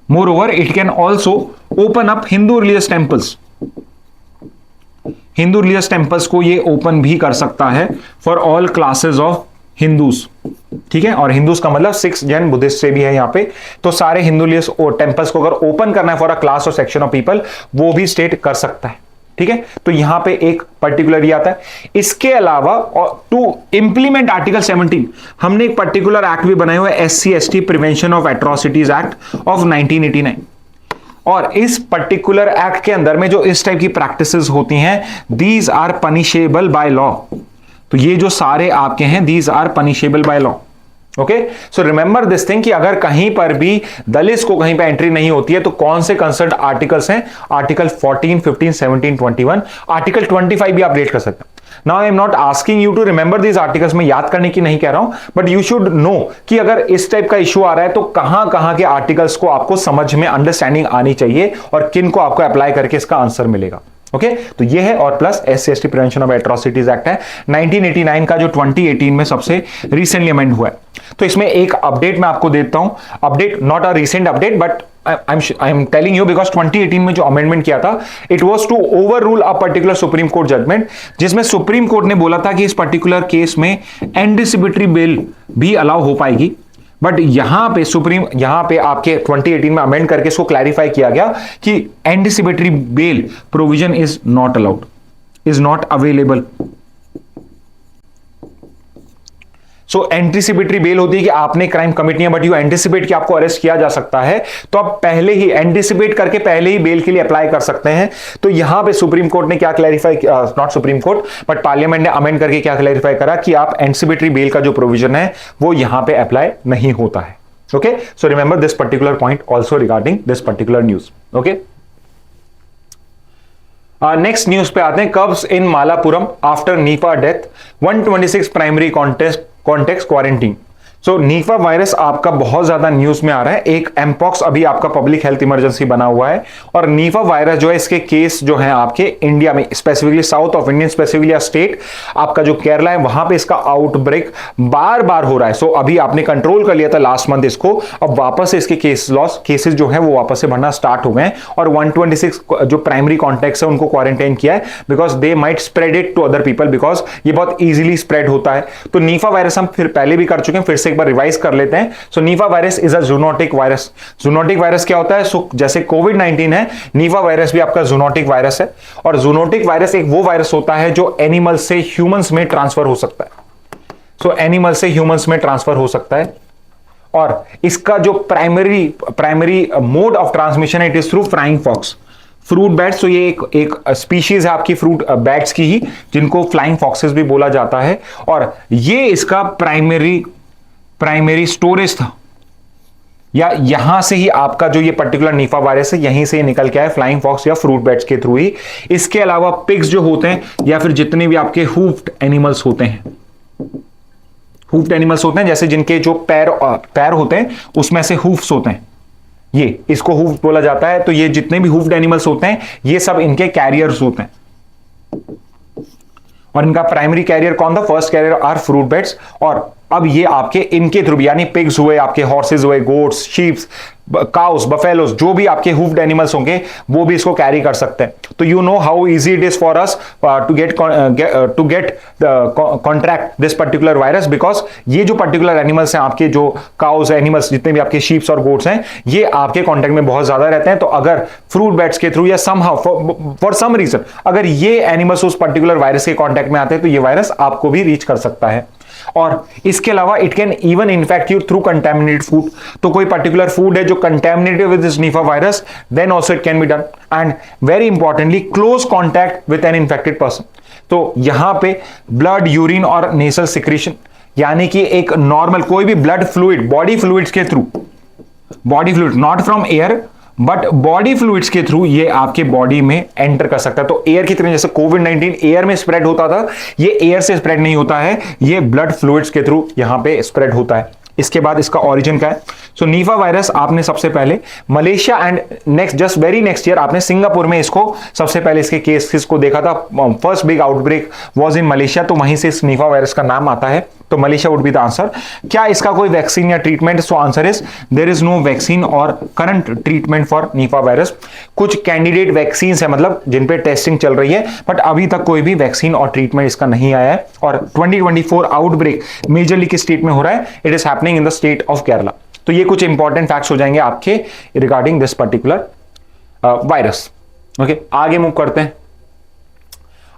Moreover, it can also open up Hindu religious temples. Hindu religious temples को ये ओपन भी कर सकता है for all classes of Hindus. ठीक है, और हिंदूज का मतलब सिक्स, जैन, बुद्धिस्ट से भी है यहाँ पे। तो सारे हिंदू रिलीजियस टेम्पल्स को अगर ओपन करना है फॉर अ क्लास और सेक्शन ऑफ पीपल, वो भी स्टेट कर सकता है। ठीक है, तो यहां पे एक पर्टिकुलर ये आता है। इसके अलावा टू इंप्लीमेंट आर्टिकल 17 हमने एक पर्टिकुलर एक्ट भी बनाया हुआ है, SC/ST prevention of atrocities act of 1989। और इस पर्टिकुलर एक्ट के अंदर में जो इस टाइप की प्रैक्टिसेस होती हैं, these are punishable by law. तो ये जो सारे आपके हैं, these are punishable by law. Okay, so remember this thing कि अगर कहीं पर भी दलित को कहीं पे एंट्री नहीं होती है, तो कौन से कंसर्न आर्टिकल्स हैं? आर्टिकल 14, 15, 17, 21, आर्टिकल 25 भी आप रेट कर सकते हैं। Now I am not asking you to remember these articles, मैं याद करने की नहीं कह रहा हूं, बट यू शुड नो कि अगर इस टाइप का इश्यू आ रहा है तो कहां के आर्टिकल्स को आपको समझ में अंडरस्टैंडिंग आनी चाहिए और किन को आपको अप्लाई करके इसका आंसर मिलेगा। ओके, तो ये है, और plus SC/ST prevention of atrocities act है 1989 का, जो 2018 में सबसे रिसेंटली अमेंड हुआ है। तो इसमें एक अपडेट मैं आपको देता हूं, update not a recent update, but I am telling you because 2018 में जो अमेंडमेंट किया था, it was to overrule a particular supreme court judgment, जिसमें सुप्रीम कोर्ट ने बोला था कि इस पर्टिकुलर केस में एंटिसिपेटरी बेल भी अलाउ हो पाएगी। बट यहां पे आपके 2018 में अमेंड करके इसको क्लैरिफाई किया गया कि anticipatory bell provision is not allowed, is not available. So anticipatory bail होती है कि आपने क्राइम कमिट नहीं है बट यू एंटीसिपेट कि आपको अरेस्ट किया जा सकता है, तो आप पहले ही एंटीसिपेट करके पहले ही बेल के लिए अप्लाई कर सकते हैं। तो यहां पे सुप्रीम कोर्ट ने क्या clarify, not supreme court but parliament ने अमेंड करके क्या क्लैरिफाई करा कि आप एंटीसिपेटरी बेल का जो प्रोविजन है वो यहां पे अप्लाई नहीं होता है। Okay, so remember this particular point also regarding this particular news. Okay, next news पे आते हैं। Cubs in Malappuram after Nipah death, 126 primary contact quarantine. So Nipah virus आपका बहुत ज्यादा न्यूज में आ रहा है। एक एमपॉक्स अभी आपका पब्लिक हेल्थ इमरजेंसी बना हुआ है और नीफा वायरस जो है इसके केस जो है आपके इंडिया में, specifically south of Indian, specifically state आपका जो केरला है, वहां पे इसका आउटब्रेक बार बार हो रहा है। सो अभी आपने कंट्रोल कर लिया था लास्ट मंथ इसको, अब वापस से इसके केसेस जो है वो वापस से बढ़ना स्टार्ट हो गए और 126 जो प्राइमरी कॉन्टेक्ट्स है उनको क्वारंटाइन किया है because they might spread it to other people, because ये बहुत इजीली स्प्रेड होता है। तो नीफा वायरस हम फिर पहले भी कर चुके हैं, फिर से एक बार रिवाइज कर लेते हैं। So Nipah virus is a zoonotic virus. Zoonotic virus क्या होता है? सो जैसे कोविड-19 है, नीफा वायरस भी आपका जूनोटिक वायरस है और जूनोटिक वायरस एक वो वायरस होता है जो एनिमल से ह्यूमंस में ट्रांसफर हो सकता है। सो एनिमल से ह्यूमंस में ट्रांसफर हो सकता है और इसका जो प्राइमरी मोड ऑफ ट्रांसमिशन है, it is through flying fox, fruit bats. तो ये एक स्पीशीज है आपकी फ्रूट बैट्स की ही, जिनको फ्लाइंग फॉक्सेस भी बोला जाता है और ये इसका प्राइमरी स्टोरेज था, या यहां से ही आपका जो ये पर्टिकुलर नीफा वायरस है यहीं से निकल के आया, फ्लाइंग फॉक्स या फ्रूट बैट्स के थ्रू ही। इसके अलावा पिग्स जो होते हैं या फिर जितने भी आपके हूफ्ड एनिमल्स होते हैं, हूफ्ड एनिमल्स होते हैं जैसे जिनके जो पैर होते हैं उसमें से हूफ्स होते हैं, ये इसको हूफ बोला जाता है। तो ये जितने भी हूफ्ड एनिमल्स होते हैं ये सब इनके कैरियर्स होते हैं और इनका प्राइमरी कैरियर कौन था? First carrier are fruit bats. और अब ये आपके इनके थ्रू, यानी पिग्स हुए, आपके हॉर्सेज हुए, गोट्स, शीप्स, काउस, बफेलोस, जो भी आपके हूफ्ड एनिमल्स होंगे वो भी इसको कैरी कर सकते हैं। तो you know how easy it is for us to get contract this particular virus, because ये जो पर्टिकुलर एनिमल्स हैं आपके, जो काउस एनिमल्स जितने भी आपके शीप्स और गोट्स हैं, ये आपके कॉन्टेक्ट में बहुत ज्यादा रहते हैं। तो अगर फ्रूट बैट्स के थ्रू या समहाउ फॉर सम रीजन अगर ये एनिमल्स उस पर्टिकुलर वायरस के कॉन्टेक्ट में आते हैं तो ये वायरस आपको भी रीच कर सकता है। और इसके अलावा it can even infect you through contaminated food. तो कोई पर्टिकुलर फूड है जो contaminated with this Nipah virus, then also it can be done. And very importantly close contact with an infected person. तो यहां पे ब्लड, यूरिन और नेसल secretion, यानी कि एक नॉर्मल कोई भी ब्लड फ्लूइड, बॉडी फ्लूइड्स के through, body fluid not from air but body fluids के थ्रू ये आपके बॉडी में एंटर कर सकता है। तो एयर की तरह जैसे कोविड-19 एयर में स्प्रेड होता था, ये एयर से स्प्रेड नहीं होता है, ये ब्लड फ्लूइड्स के थ्रू यहां पे स्प्रेड होता है। इसके बाद इसका ओरिजिन क्या है? सो नीफा वायरस आपने सबसे पहले Malaysia and next just very next year आपने सिंगापुर में इसको सबसे पहले इसके केसेस को देखा था। First big outbreak was in Malaysia, तो वहीं से इस नीफा वायरस का नाम आता है। तो Malaysia would be the answer. क्या इसका कोई वैक्सीन या treatment? So answer is there is no vaccine और current treatment for Nipah virus. कुछ कैंडिडेट वैक्सीन है, मतलब जिन पे टेस्टिंग चल रही है, बट अभी तक कोई भी वैक्सीन और ट्रीटमेंट इसका नहीं आया है। और 2024 आउटब्रेक मेजरली किस स्टेट में हो रहा है? It is happening in the state of Kerala. तो ये कुछ इंपॉर्टेंट फैक्ट्स हो जाएंगे आपके regarding this particular virus. Okay, आगे मूव करते हैं।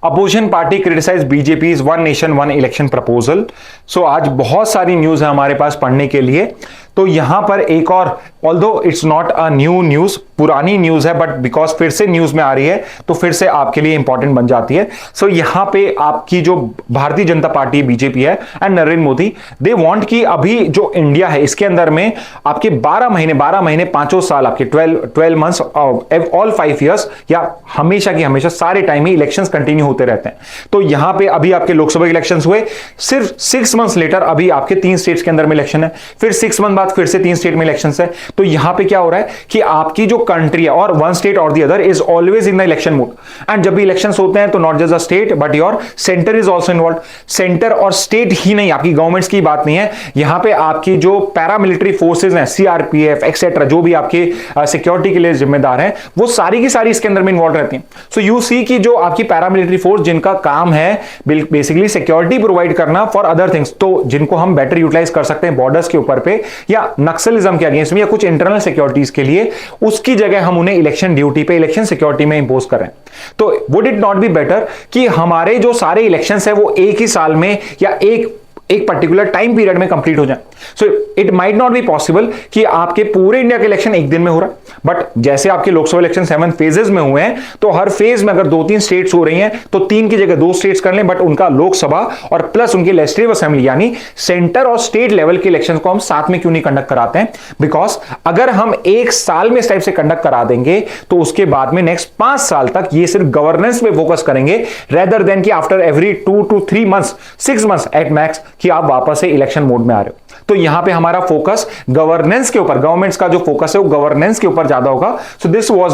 Opposition party criticise BJP one nation one election proposal. So आज बहुत सारी न्यूज है हमारे पास पढ़ने के लिए। तो यहां पर एक और, although it's not a new news, पुरानी न्यूज है, बट बिकॉज फिर से न्यूज में आ रही है तो फिर से आपके लिए इंपॉर्टेंट बन जाती है। सो यहां पे आपकी जो भारतीय जनता पार्टी बीजेपी है and Narendra Modi, they want कि अभी जो इंडिया है इसके अंदर में आपके 12 महीने 5 साल, आपके 12 मंथ्स ऑल 5 ईयर्स, या हमेशा की हमेशा सारे टाइम ही इलेक्शंस कंटिन्यू होते रहते हैं। तो यहां पे अभी आपके लोकसभा इलेक्शंस हुए, सिर्फ 6 मंथ्स लेटर अभी आपके 3 स्टेट्स के अंदर में इलेक्शन है, फिर 6 मंथ बाद फिर से 3 स्टेट में इलेक्शंस है। तो यहां पे क्या हो रहा है कि आपकी जो कंट्री है, और वन स्टेट और the other is always in the election mode. And जब भी इलेक्शंस होते हैं तो not just a state but your centre is also involve. Centre और स्टेट ही नहीं, आपकी गवर्नमेंट्स की बात नहीं है, यहां पे आपकी जो पैरामिलिट्री फोर्सेज हैं, सीआरपीएफ एक्सेट्रा, जो भी आपके सिक्योरिटी के लिए जिम्मेदार हैं, वो सारी की सारी इसके अंदर में इन्वॉल्व रहती हैं। सो यू सी कि जो आपकी पैरामिलिट्री फोर्स जिनका काम है बेसिकली सिक्योरिटी प्रोवाइड करना फॉर अदर थिंग्स, तो जिनको हम बेटर यूटिलाइज कर सकते हैं बॉर्डर्स के ऊपर पे या नक्सलिज्म के अगेंस्ट में या कुछ इंटरनल सिक्योरिटीज के लिए, उसकी जगह हम उन्हें इलेक्शन ड्यूटी पे, इलेक्शन सिक्योरिटी में इंपोज कर रहे हैं। तो would it not be better कि हमारे जो सारे इलेक्शंस है वो एक ही साल में या एक पर्टिकुलर टाइम पीरियड में कंप्लीट हो जाए। So it might not be possible कि आपके पूरे इंडिया के इलेक्शन एक दिन में हो रहा है, बट जैसे आपके लोकसभा इलेक्शन 7 फेजेस में हुए हैं, तो हर फेज में अगर 2-3 स्टेट्स हो रही हैं तो 3 की जगह 2 स्टेट्स कर लें, बट उनका लोकसभा और प्लस उनकी लेजिस्लेटिव असेंबली यानी सेंटर और स्टेट लेवल के इलेक्शन को हम साथ में क्यों नहीं कंडक्ट कराते हैं? बिकॉज अगर हम एक साल में इस टाइप से कंडक्ट करा देंगे तो उसके बाद में नेक्स्ट 5 साल तक ये सिर्फ गवर्नेंस पे फोकस करेंगे, रेदर देन कि after every 2 to 3 months 6 months at max कि आप वापस से इलेक्शन मोड में आ रहे हो। तो यहां पे हमारा फोकस गवर्नेंस के ऊपर, गवर्नमेंट्स का जो फोकस है वो गवर्नेंस के ऊपर ज्यादा होगा। सो this was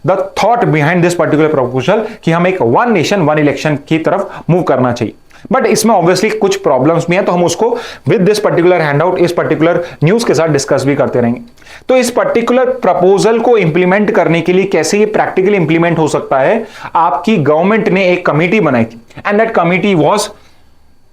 the thought behind this particular proposal कि हम एक वन नेशन वन इलेक्शन की तरफ मूव करना चाहिए। बट इसमें ऑब्वियसली कुछ प्रॉब्लम्स भी हैं, तो हम उसको विद दिस पर्टिकुलर हैंडआउट, इस पर्टिकुलर न्यूज के साथ डिस्कस भी करते रहेंगे। तो इस पर्टिकुलर प्रपोजल को इंप्लीमेंट करने के लिए कैसे ये प्रैक्टिकली इंप्लीमेंट हो सकता है, आपकी गवर्नमेंट ने एक कमिटी बनाई थी and that committee was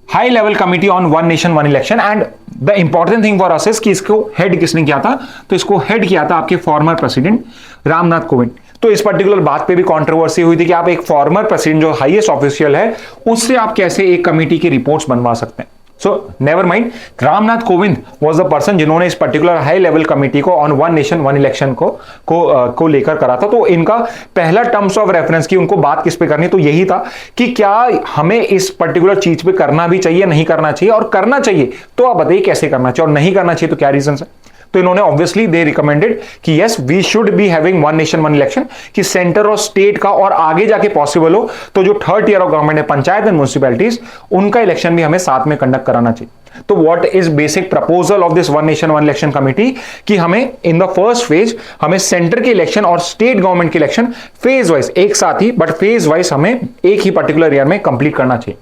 high level committee on one nation one election. And the important thing for us is कि इसको हेड किसने किया था? तो इसको हेड किया था आपके फॉर्मर प्रेसिडेंट रामनाथ कोविंद। तो इस पर्टिकुलर बात पे भी कंट्रोवर्सी हुई थी कि आप एक फॉर्मर प्रेसिडेंट जो हाईएस्ट ऑफिशियल है उससे आप कैसे एक कमिटी की रिपोर्ट्स बनवा सकते हैं। So never mind, Ramnath Kovind was the person जिन्होंने इस पर्टिकुलर हाई लेवल कमिटी को on one nation one election को लेकर करा था। तो इनका पहला टर्म्स ऑफ रेफरेंस की उनको बात किस पे करनी, तो यही था कि क्या हमें इस पर्टिकुलर चीज पे करना भी चाहिए, नहीं करना चाहिए, और करना चाहिए तो आप बताइए कैसे करना चाहिए, और नहीं करना चाहिए तो क्या रीजन है। तो इन्होंने ऑब्वियसली दे रिकमेंडेड कि yes we should be having one nation one election, कि सेंटर और स्टेट का और आगे जाके पॉसिबल हो तो जो थर्ड टियर ऑफ गवर्नमेंट है, पंचायत एंड म्युनिसिपैलिटीज, उनका इलेक्शन भी हमें साथ में कंडक्ट कराना चाहिए। तो what is basic proposal of this one nation one election committee कि हमें इन द फर्स्ट फेज हमें सेंटर के इलेक्शन और स्टेट गवर्नमेंट के इलेक्शन फेज वाइज एक साथ ही, बट फेज वाइज हमें एक ही पर्टिकुलर ईयर में कंप्लीट करना चाहिए।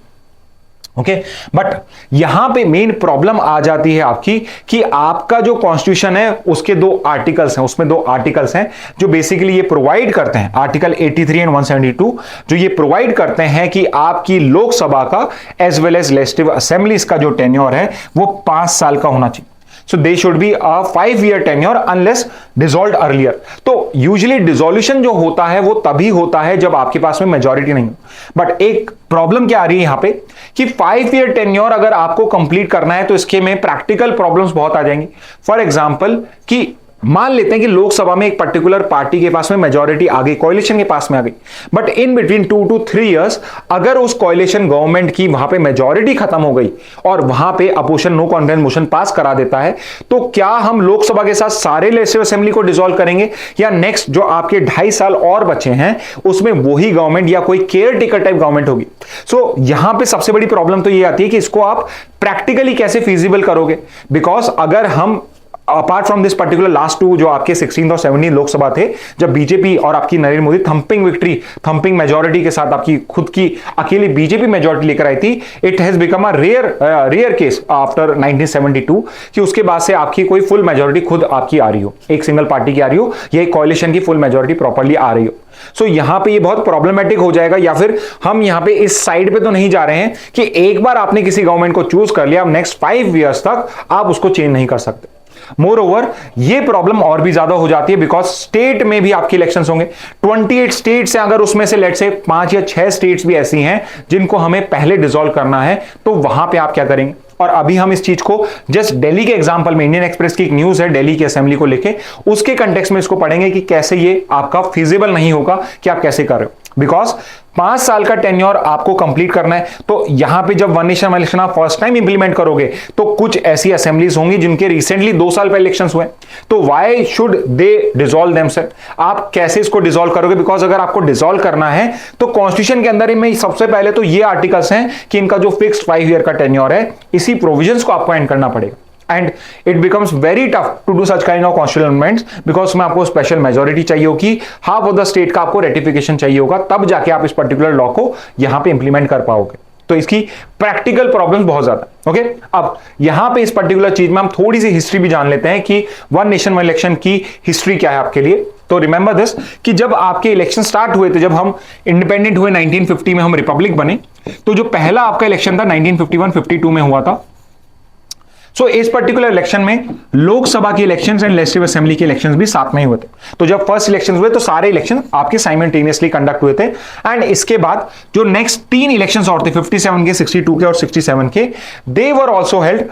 ओके, बट यहां पे मेन प्रॉब्लम आ जाती है आपकी कि आपका जो कॉन्स्टिट्यूशन है उसके 2 आर्टिकल्स हैं, उसमें 2 आर्टिकल्स हैं जो बेसिकली ये प्रोवाइड करते हैं, आर्टिकल 83 एंड 172, जो ये प्रोवाइड करते हैं कि आपकी लोकसभा का as well as legislative assemblies का जो टेन्योर है वो 5 साल का होना चाहिए। So they should be a 5-year tenure unless dissolved earlier। तो यूजुअली डिसोल्यूशन जो होता है वो तभी होता है जब आपके पास में मेजॉरिटी नहीं हो। बट एक प्रॉब्लम क्या आ रही है यहां पे कि 5-year टेन्योर अगर आपको कंप्लीट करना है तो इसके में प्रैक्टिकल प्रॉब्लम्स बहुत आ जाएंगी। फॉर एग्जांपल कि मान लेते हैं कि लोकसभा में एक पर्टिकुलर पार्टी के पास में मेजॉरिटी आ गई, कोalition के पास में आ गई, but in between 2 to 3 years अगर उस कोalition गवर्नमेंट की वहां पे मेजॉरिटी खत्म हो गई और वहां पे opposition no confidence motion pass करा देता है, तो क्या हम लोकसभा के साथ सारे लेजिस्लेटिव असेंबली को डिसॉल्व करेंगे, या नेक्स्ट जो आपके 2.5 साल और बचे हैं उसमें वही गवर्नमेंट या कोई केयर टेकर टाइप गवर्नमेंट होगी। सो यहां पे सबसे बड़ी प्रॉब्लम तो ये आती है कि इसको आप प्रैक्टिकली कैसे फीजिबल करोगे, बिकॉज अगर हम apart from this particular last 2 जो आपके 16 और 17 लोकसभा थे, जब बीजेपी और आपकी Narendra Modi thumping victory, thumping majority के साथ आपकी खुद की अकेली बीजेपी मेजॉरिटी लेकर आई थी, it has become a rare case after 1972 कि उसके बाद से आपकी कोई फुल मेजॉरिटी खुद आपकी आ रही हो, एक सिंगल पार्टी की आ रही हो या एक कोalition की फुल मेजॉरिटी प्रॉपर्ली आ रही हो। सो यहां पे ये बहुत प्रॉब्लमेटिक हो जाएगा, या फिर हम यहां पे इस साइड पे तो नहीं जा रहे हैं कि एक बार आपने किसी गवर्नमेंट को चूज कर लिया, अब नेक्स्ट 5 years तक आप उसको चेंज नहीं कर सकते। मोर ओवर ये प्रॉब्लम और भी ज्यादा हो जाती है बिकॉज स्टेट में भी आपके इलेक्शंस होंगे। 28 स्टेट्स हैं, अगर उसमें से लेट से 5 या 6 स्टेट्स भी ऐसी हैं जिनको हमें पहले डिसॉल्व करना है, तो वहां पे आप क्या करेंगे। और अभी हम इस चीज को जस्ट दिल्ली के एग्जांपल में, इंडियन एक्सप्रेस की एक न्यूज है दिल्ली की असेंबली को लेके, उसके कंटेक्स्ट में इसको पढ़ेंगे कि कैसे ये आपका फिजिबल नहीं होगा कि आप कैसे कर रहे हो, बिकॉज 5 साल का टेन्योर आपको कंप्लीट करना है। तो यहां पे जब वन नेशन वन इलेक्शन आप फर्स्ट टाइम इंप्लीमेंट करोगे तो कुछ ऐसी असेंबलीज होंगी जिनके रिसेंटली 2 साल पहले इलेक्शंस हुए, तो why should they dissolve themself. आप कैसे इसको डिसॉल्व करोगे, बिकॉज अगर आपको डिसॉल्व करना है तो कॉन्स्टिट्यूशन के अंदर में सबसे पहले तो ये आर्टिकल्स हैं कि इनका जो फिक्स्ड 5 ईयर का टेन्योर है, इसी प्रोविजंस को आपको एंड करना पड़ेगा। And it becomes very tough to do such kind of constitutional amendments because उसमें आपको स्पेशल मेजॉरिटी चाहिए होगी, हाफ ऑफ द स्टेट का आपको रेटिफिकेशन चाहिए होगा, तब जाके आप इस पर्टिकुलर लॉ को यहां पे इंप्लीमेंट कर पाओगे। तो इसकी प्रैक्टिकल प्रॉब्लम्स बहुत ज्यादा। ओके, अब यहां पे इस पर्टिकुलर चीज में हम थोड़ी सी हिस्ट्री भी जान लेते हैं कि वन नेशन वन इलेक्शन की हिस्ट्री क्या है आपके लिए। तो रिमेंबर दिस कि जब आपके इलेक्शन स्टार्ट हुए थे, जब हम इंडिपेंडेंट हुए 1950 में, हम रिपब्लिक बने, तो जो पहला आपका इलेक्शन था 1951-52 में हुआ था। सो इस पर्टिकुलर इलेक्शन में लोकसभा के इलेक्शंस एंड लेजिस्लेटिव असेंबली के इलेक्शंस भी साथ में ही हुए थे। तो जब फर्स्ट इलेक्शंस हुए तो सारे इलेक्शन आपके साइमल्टेनियसली कंडक्ट हुए थे, एंड इसके बाद जो नेक्स्ट 3 इलेक्शंस और थे 57 के, 62 के और 67 के, they were also held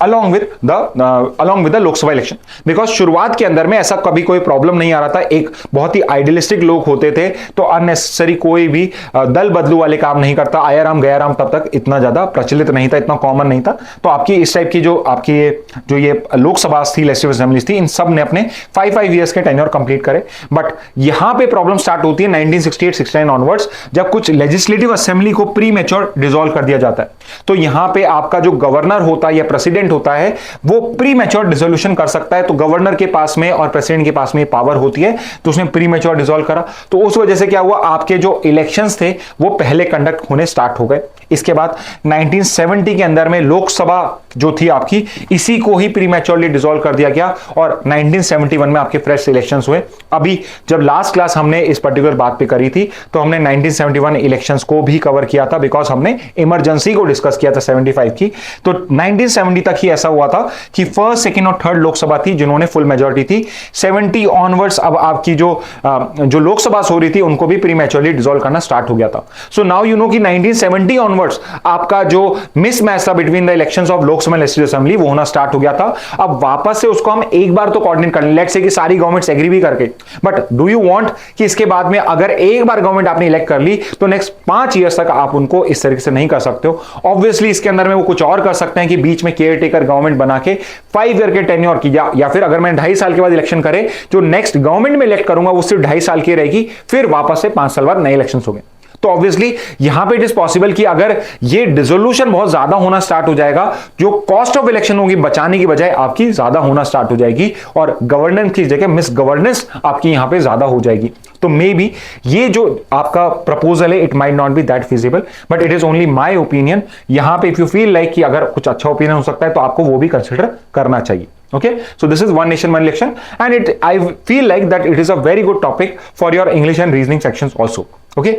along with the Lok Sabha election. Because शुरुआत के अंदर में ऐसा कभी कोई प्रॉब्लम नहीं आ रहा था, एक बहुत ही आइडियलिस्टिक लोग होते थे, तो अननेसेसरी कोई भी दल बदलू वाले काम नहीं करता। आया राम गया राम तब तक इतना ज्यादा प्रचलित नहीं था, इतना कॉमन नहीं था। तो आपकी इस टाइप की जो ये लोकसभा थी, लेजिस्लेटिव असेंबलीज थी, इन सब ने अपने 5 ईयर्स के टेन्योर कंप्लीट करे। बट यहां पे प्रॉब्लम स्टार्ट होती है 1968-69 ऑनवर्ड्स, जब कुछ लेजिस्लेटिव असेंबली को प्री मैच्योर डिसॉल्व कर दिया जाता है। तो यहां पे आपका जो गवर्नर होता है या प्रेसिडेंट होता है वो प्री मैच्योर डिसोल्यूशन कर सकता है। तो गवर्नर के पास में और प्रेसिडेंट के पास में पावर होती है, तो उसने प्री मैच्योर डिसॉल्व करा। तो उस वजह से क्या हुआ, आपके जो इलेक्शंस थे वो पहले कंडक्ट होने स्टार्ट हो गए। इसके बाद 1970 के अंदर में लोकसभा जो थी आपकी, इसी को ही प्री मैच्योरली डिसॉल्व कर दिया गया और 1971 में आपके फ्रेश इलेक्शंस हुए। अभी जब लास्ट क्लास हमने इस पर्टिकुलर बात पे करी थी तो हमने 1971 इलेक्शंस को भी कवर किया था, बिकॉज हमने इमरजेंसी को डिस्कस किया था 75 की। तो 1970 तक ही ऐसा हुआ था कि फर्स्ट, सेकंड और थर्ड लोकसभा थी जिन्होंने फुल मेजॉरिटी थी। 70 ऑनवर्ड्स अब आपकी जो लोकसभा हो रही थी उनको भी प्री मैच्योरली डिसॉल्व करना स्टार्ट हो गया था। सो नाउ यू नो कि 1970 ऑनवर्ड्स आपका जो मिसमैच था between the elections of Lok Sabha legislative assembly वो होना स्टार्ट हो गया था। अब वापस से उसको हम एक बार तो कोऑर्डिनेट कर लें, लेट्स से कि सारी गवर्नमेंट्स एग्री भी करके, बट डू यू वांट कि इसके बाद में अगर एक बार गवर्नमेंट आपने इलेक्ट कर ली तो नेक्स्ट 5 ईयर्स तक आप उनको इस तरीके से नहीं कर सकते हो। ऑब्वियसली इसके अंदर में वो कुछ और कर सकते हैं कि बीच में केयर टेकर गवर्नमेंट बना के 5 ईयर के टेन्योर की, या फिर अगर मैं 2.5 साल के बाद इलेक्शन करे, जो नेक्स्ट गवर्नमेंट में इलेक्ट करूंगा वो सिर्फ 2.5 साल की रहेगी, फिर वापस से 5 साल बाद नए इलेक्शन हो गए। तो ऑब्वियसली यहां पे इट इज पॉसिबल कि अगर ये डिसोल्यूशन बहुत ज्यादा होना स्टार्ट हो जाएगा, जो कॉस्ट ऑफ इलेक्शन होगी बचाने की बजाय आपकी ज्यादा होना स्टार्ट हो जाएगी और गवर्नेंस की जगह मिस गवर्नेंस आपकी यहां पे ज्यादा हो जाएगी। तो मे बी ये जो आपका प्रपोजल है it might not B that feasible, but it is only my opinion. यहां पे इफ यू फील लाइक कि अगर कुछ अच्छा ओपिनियन हो सकता है तो आपको वो भी कंसिडर करना चाहिए। Okay, so this is one nation one election, and I feel like that it is a very good topic for your English and reasoning sections also. Okay.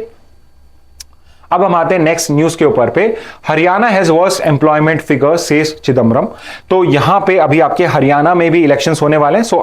अब हम आते हैं नेक्स्ट न्यूज के ऊपर पे। Haryana has worst employment figures says Chidambaram. तो यहां पे अभी आपके हरियाणा में भी इलेक्शंस होने वाले हैं। सो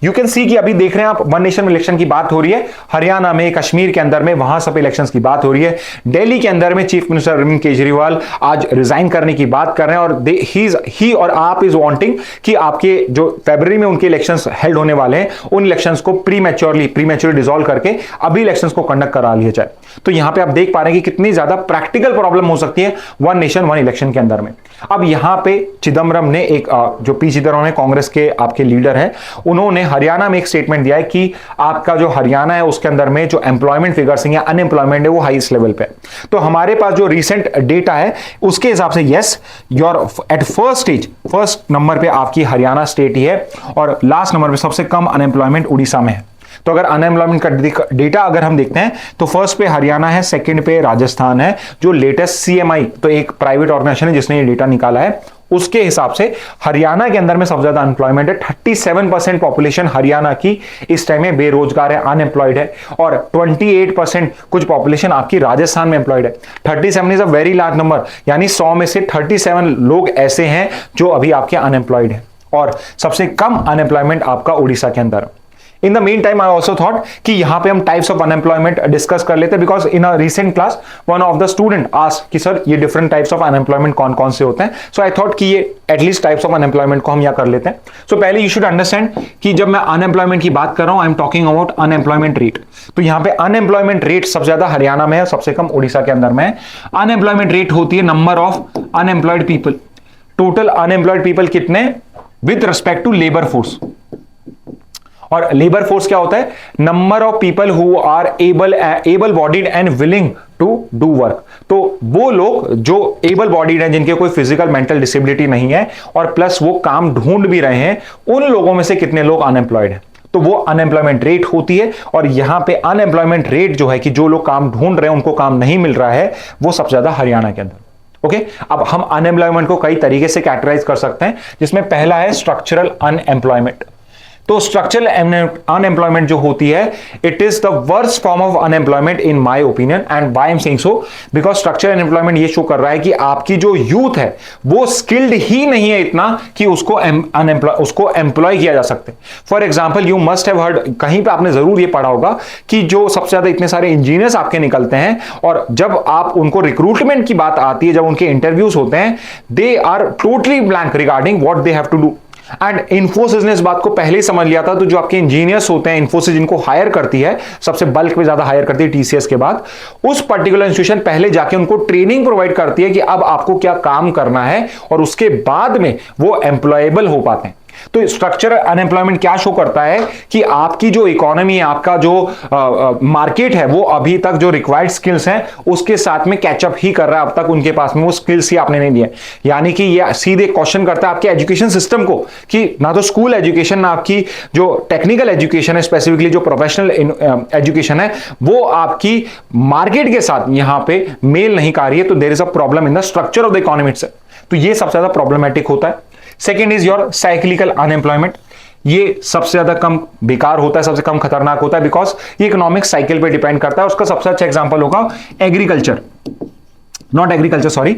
यू कैन सी कि अभी देख रहे हैं आप, वन नेशन इलेक्शन की बात हो रही है हरियाणा में, कश्मीर के अंदर में, वहां सब इलेक्शंस की बात हो रही है। दिल्ली के अंदर में चीफ मिनिस्टर अरविंद केजरीवाल आज रिजाइन करने की बात कर रहे हैं और ही और आप इज वांटिंग कि आपके जो फरवरी में उनके इलेक्शंस हेल्ड होने वाले हैं उन इलेक्शंस को प्री मैच्योरली डिसॉल्व करके अभी इलेक्शंस को कंडक्ट करा लिया जाए। तो यहां पे आप देख पा रहे हैं कि कितनी ज्यादा प्रैक्टिकल प्रॉब्लम हो सकती है वन नेशन वन इलेक्शन के अंदर में। अब यहां पे चिदम्बरम ने एक जो पी चिदम्बरम है, कांग्रेस के आपके लीडर हैं, उन्होंने हरियाणा में एक स्टेटमेंट दिया है कि आपका जो हरियाणा है उसके अंदर में जो एम्प्लॉयमेंट फिगर्स हैं या अनएम्प्लॉयमेंट है वो हाईएस्ट लेवल पे। तो हमारे पास जो रिसेंट डेटा है उसके हिसाब से yes, your at first number पे आपकी हरियाणा स्टेट ही है और लास्ट नंबर पे सबसे कम अनएम्प्लॉयमेंट उड़ीसा में है। तो अगर अनएम्प्लॉयमेंट का डेटा अगर हम देखते हैं तो फर्स्ट पे हरियाणा है, सेकंड पे राजस्थान है। जो लेटेस्ट सीएमआई, तो एक प्राइवेट ऑर्गेनाइजेशन है जिसने ये डेटा निकाला है, उसके हिसाब से हरियाणा के अंदर में सबसे ज्यादा अनएम्प्लॉयमेंट है। 37% पॉपुलेशन हरियाणा की इस टाइम में बेरोजगार है, अनएम्प्लॉयड है, और 28% कुछ पॉपुलेशन आपकी राजस्थान में एम्प्लॉयड है। 37 is a very large number, यानी 100 में से 37 लोग ऐसे हैं जो अभी आपके अनएम्प्लॉयड है, और सबसे कम अनएम्प्लॉयमेंट आपका उड़ीसा के अंदर। In the mean time I also thought कि यहां पे हम टाइप्स ऑफ अनएम्प्लॉयमेंट डिस्कस कर लेते हैं, because in a recent class one of the student asked कि सर ये डिफरेंट टाइप्स ऑफ अनएम्प्लॉयमेंट कौन कौन से होते हैं। सो आई थॉट कि ये एटलीस्ट टाइप्स ऑफ अनएम्प्लॉयमेंट को हम यहां कर लेते हैं। सो पहले यू शुड अंडरस्टैंड कि जब मैं अनएम्प्लॉयमेंट की बात कर रहा हूं I am talking about unemployment rate. तो यहां पे अनएम्प्लॉयमेंट रेट सबसे ज्यादा हरियाणा में है, सबसे कम उड़ीसा के अंदर में है। अनएम्प्लॉयमेंट रेट होती है number of unemployed people, total unemployed people कितने with respect to labour force. और लेबर फोर्स क्या होता है? Number of people who are able bodied and willing to do work. तो वो लोग जो एबल बॉडीड हैं, जिनके कोई फिजिकल मेंटल डिसेबिलिटी नहीं है और प्लस वो काम ढूंढ भी रहे हैं, उन लोगों में से कितने लोग अनएम्प्लॉयड हैं। तो वो अनएम्प्लॉयमेंट रेट होती है। और यहां पे अनएम्प्लॉयमेंट रेट जो है कि जो लोग काम ढूंढ रहे हैं उनको काम नहीं मिल रहा है, वो सबसे ज्यादा हरियाणा के अंदर। ओके, अब हम अनएम्प्लॉयमेंट को कई तरीके से कैटेगराइज कर सकते हैं, जिसमें पहला है स्ट्रक्चरल अनएम्प्लॉयमेंट। तो स्ट्रक्चरल अनएम्प्लॉयमेंट जो होती है, it is the worst form of unemployment in my opinion. And why I am saying so, because structural unemployment ये शो कर रहा है कि आपकी जो यूथ है वो स्किल्ड ही नहीं है इतना कि उसको एम्प्लॉय किया जा सकते। For example, you must have heard, कहीं पे आपने जरूर ये पढ़ा होगा कि जो सबसे ज्यादा इतने सारे इंजीनियर्स आपके निकलते हैं और जब आप उनको रिक्रूटमेंट की बात आती है, जब उनके इंटरव्यूज होते हैं, they are totally blank regarding what they have to do. And Infosys ने इस बात को पहले ही समझ लिया था। तो जो आपके इंजीनियर्स होते हैं, इन्फोसिस जिनको हायर करती है, सबसे बल्क में ज्यादा हायर करती है टीसीएस के बाद, उस पर्टिकुलर इंस्टीट्यूशन पहले जाके उनको ट्रेनिंग प्रोवाइड करती है कि अब आपको क्या काम करना है, और उसके बाद में वो एम्प्लॉयबल हो पाते हैं। तो स्ट्रक्चरल अनएम्प्लॉयमेंट क्या शो करता है कि आपकी जो इकोनॉमी है, आपका जो मार्केट है, वो अभी तक जो रिक्वायर्ड स्किल्स हैं उसके साथ में कैचअप ही कर रहा है। अब तक उनके पास में वो स्किल्स ही आपने नहीं दिए। यानी कि ये सीधे क्वेश्चन करता है आपके एजुकेशन सिस्टम को कि ना तो स्कूल एजुकेशन, ना आपकी जो टेक्निकल एजुकेशन है, स्पेसिफिकली जो प्रोफेशनल एजुकेशन है, वो आपकी मार्केट के साथ यहां पे मेल नहीं कर रही है। तो there is a problem in the structure of the economy itself. तो ये सबसे ज्यादा प्रॉब्लमेटिक होता है। Second is your cyclical unemployment. ये सबसे ज्यादा कम बेकार होता है, सबसे कम खतरनाक होता है, बिकॉज ये इकोनॉमिक साइकिल पे डिपेंड करता है। उसका सबसे अच्छा एग्जांपल होगा agriculture, not agriculture sorry,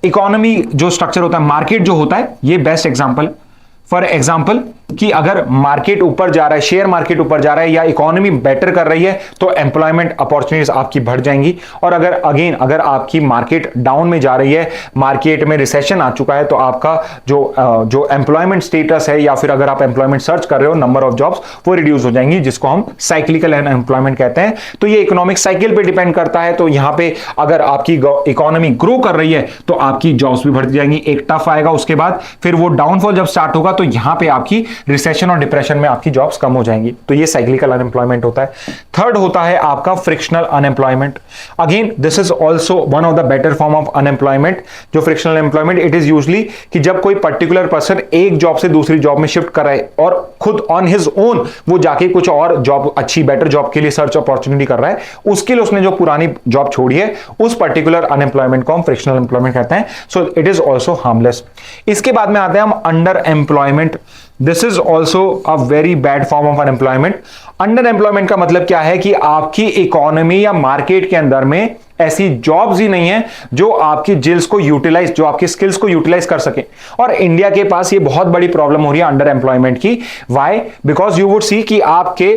economy जो स्ट्रक्चर होता है, मार्केट जो होता है, ये बेस्ट एग्जांपल है। फॉर एग्जाम्पल कि अगर मार्केट ऊपर जा रहा है, शेयर मार्केट ऊपर जा रहा है, या इकोनॉमी बेटर कर रही है, तो एम्प्लॉयमेंट अपॉर्चुनिटीज आपकी बढ़ जाएंगी। और अगर आपकी मार्केट डाउन में जा रही है, मार्केट में रिसेशन आ चुका है, तो आपका जो एम्प्लॉयमेंट स्टेटस है, या फिर अगर आप एम्प्लॉयमेंट सर्च कर रहे हो, नंबर ऑफ जॉब्स वो रिड्यूस हो जाएंगी, जिसको हम साइक्लिकल एम्प्लॉयमेंट कहते हैं। तो ये इकोनॉमिक साइकिल पे डिपेंड करता है। तो यहां पे अगर आपकी इकोनॉमी ग्रो कर रही है तो आपकी जॉब्स भी बढ़ जाएंगी। एक टफ आएगा, उसके बाद फिर वो डाउनफॉल जब स्टार्ट होगा तो यहां पे आपकी रिसेशन और डिप्रेशन में आपकी जॉब्स कम हो जाएंगी। तो ये साइक्लिकल अनएम्प्लॉयमेंट होता है। थर्ड होता है आपका frictional unemployment. Again this is also one of the better form of unemployment. जो frictional employment, it is usually कि जब कोई पर्टिकुलर पर्सन एक जॉब से दूसरी जॉब में शिफ्ट कर रहा है और खुद ऑन हिज ओन वो जाके कुछ और जॉब, अच्छी बेटर जॉब के लिए सर्च अपॉर्चुनिटी कर रहा है, उसके लिए उसने जो पुरानी जॉब छोड़ी है, उस पर्टिकुलर अनएम्प्लॉयमेंट को हम फ्रिक्शनल एम्प्लॉयमेंट कहते हैं। सो इट इज ऑल्सो हार्मलेस। इसके बाद में आते हैं हम under employment. This is also a very bad form of unemployment. Under employment का मतलब क्या है कि आपकी इकोनॉमी या मार्केट के अंदर में ऐसी जॉब्स ही नहीं है जो आपकी जिल्स को यूटिलाइज, जो आपकी स्किल्स को यूटिलाइज कर सके। और इंडिया के पास ये बहुत बड़ी प्रॉब्लम हो रही है अंडर एम्प्लॉयमेंट की। Why? Because you would see कि आपके